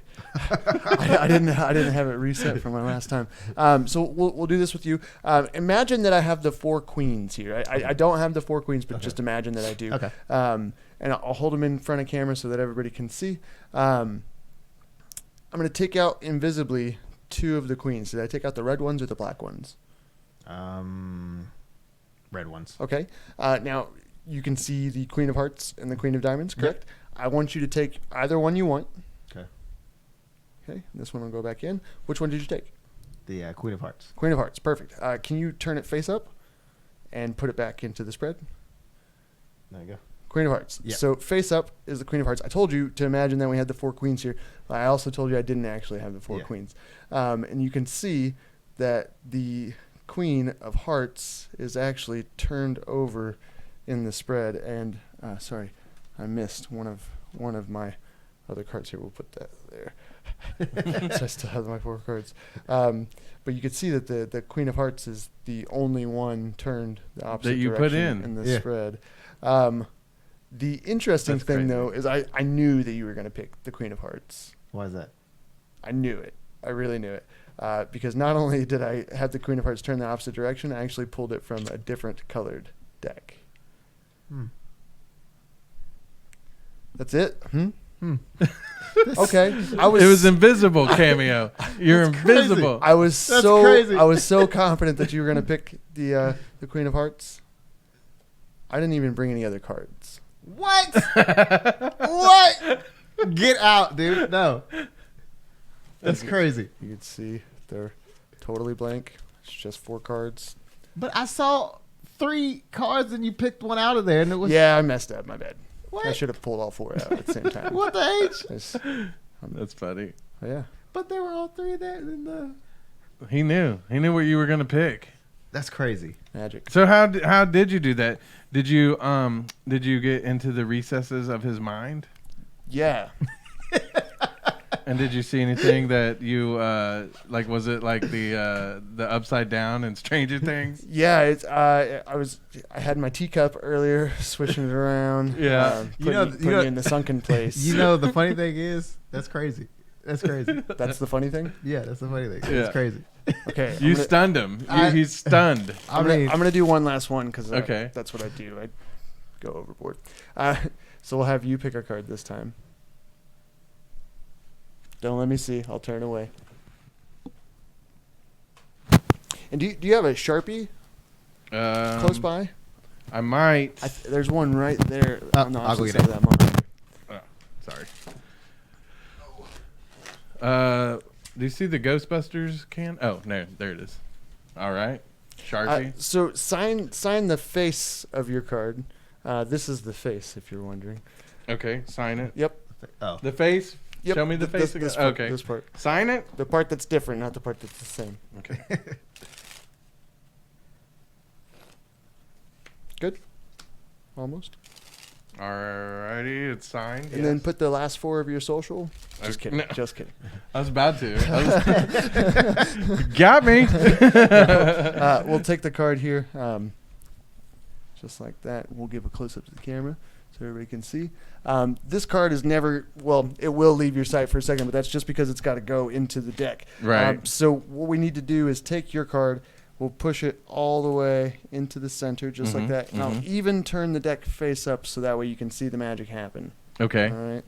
I didn't have it reset from my last time. So we'll do this with you. Imagine that I have the 4 queens here. I don't have the 4 queens, but just imagine that I do. Okay. And I'll hold them in front of camera so that everybody can see. I'm going to take out invisibly 2 of the queens. Did I take out the red ones or the black ones? Red ones. Okay. Now you can see the Queen of Hearts and the Queen of Diamonds, correct? Yep. I want you to take either one you want. Okay. Okay. This one will go back in. Which one did you take? The Queen of Hearts. Queen of Hearts. Perfect. Can you turn it face up and put it back into the spread? There you go. Queen of Hearts. Yep. So face up is the Queen of Hearts. I told you to imagine that we had the 4 queens here. I also told you I didn't actually have the 4 queens. And you can see that the Queen of Hearts is actually turned over in the spread. And sorry, I missed one of my other cards here. We'll put that there. So I still have my 4 cards. But you can see that the Queen of Hearts is the only one turned the opposite that you direction put in the spread. The interesting thing, though, is I knew that you were going to pick the Queen of Hearts. Why is that? I knew it. I really knew it. Because not only did I have the Queen of Hearts turn the opposite direction, I actually pulled it from a different colored deck. That's it? Okay. It was invisible, Cameo. You're invisible. I was so confident that you were going to pick the Queen of Hearts. I didn't even bring any other cards. What? What? Get out, dude. No. That's crazy. You can see they're totally blank. It's just 4 cards. But I saw 3 cards and you picked one out of there and it was... Yeah, I messed up. My bad. What? I should have pulled all 4 out at the same time. What the H? That's funny. Oh, yeah. But they were all 3 there. In the... He knew what you were gonna pick. That's crazy. Magic. So how did you do that? Did you get into the recesses of his mind? Yeah. And did you see anything that you like? Was it like the upside down and Stranger Things? Yeah, it's I had my teacup earlier, switching it around. Yeah, putting it in the sunken place. You know, the funny thing is, that's crazy. That's crazy. That's the funny thing. Yeah, that's the funny thing. Yeah. It's crazy. Okay, you stunned him. He's stunned. I'm gonna do one last one because okay, that's what I do. I go overboard. So we'll have you pick a card this time. Don't let me see. I'll turn away. And do you have a Sharpie close by? I might. There's one right there on the opposite side of that monitor. Sorry. Do you see the Ghostbusters can? Oh, no. There it is. All right. Sharpie. So sign the face of your card. This is the face, if you're wondering. Okay, sign it. Yep. Oh. The face? Yep. Show me the face again. Okay. This part. Sign it? The part that's different, not the part that's the same. Okay. Good? Almost. Alrighty, it's signed. And then put the last 4 of your social. Just kidding. No. Just kidding. I was about to. Got me. We'll take the card here. Just like that. We'll give a close-up to the camera so everybody can see. This card is never, well, it will leave your site for a second, but that's just because it's got to go into the deck. Right. So what we need to do is take your card, we'll push it all the way into the center, just like that. And I'll even turn the deck face up so that way you can see the magic happen. Okay. All right.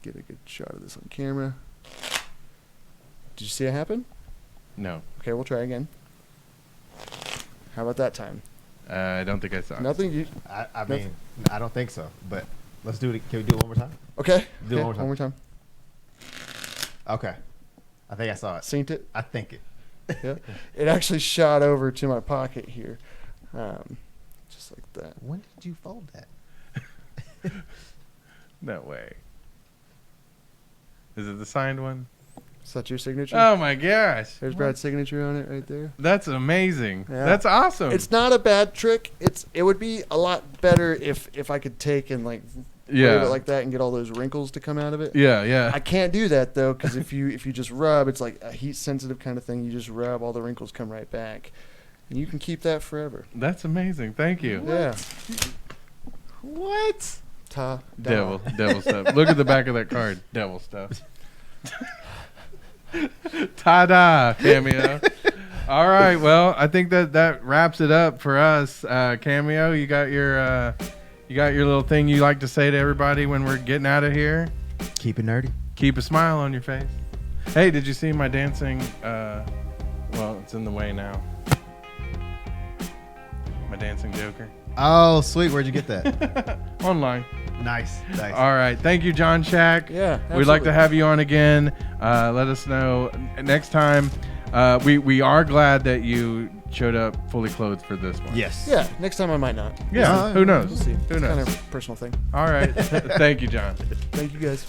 Get a good shot of this on camera. Did you see it happen? No. Okay, we'll try again. How about that time? I don't think I saw it. Nothing? I mean, I don't think so, but let's do it. Can we do it one more time? Okay. Do it one more One more time. Okay. I think I saw it. Synced it? I think it. Yeah. It actually shot over to my pocket here. Just like that. When did you fold that? No way. Is it the signed one? Is that your signature? Oh my gosh. There's Brad's signature on it right there. That's amazing. Yeah. That's awesome. It's not a bad trick. It would be a lot better if I could take and like wave it like that and get all those wrinkles to come out of it. Yeah, yeah. I can't do that though, because if you just rub, it's like a heat sensitive kind of thing. You just rub, all the wrinkles come right back, and you can keep that forever. That's amazing. Thank you. Yeah. What? Devil stuff. Look at the back of that card. Devil stuff. Ta-da, Cameo. All right, well, I think that wraps it up for us. Cameo, you got your little thing you like to say to everybody when we're getting out of here? Keep it nerdy. Keep a smile on your face. Hey, did you see my dancing? Well, it's in the way now. My dancing Joker. Oh, sweet. Where'd you get that? Online. Nice. All right. Thank you, John Shack. Yeah, absolutely. We'd like to have you on again. Let us know next time. We are glad that you showed up fully clothed for this one. Yes. Yeah, next time I might not. Yeah. Who knows? We'll see. Who It's knows? kind of a personal thing. All right. Thank you, John. Thank you guys.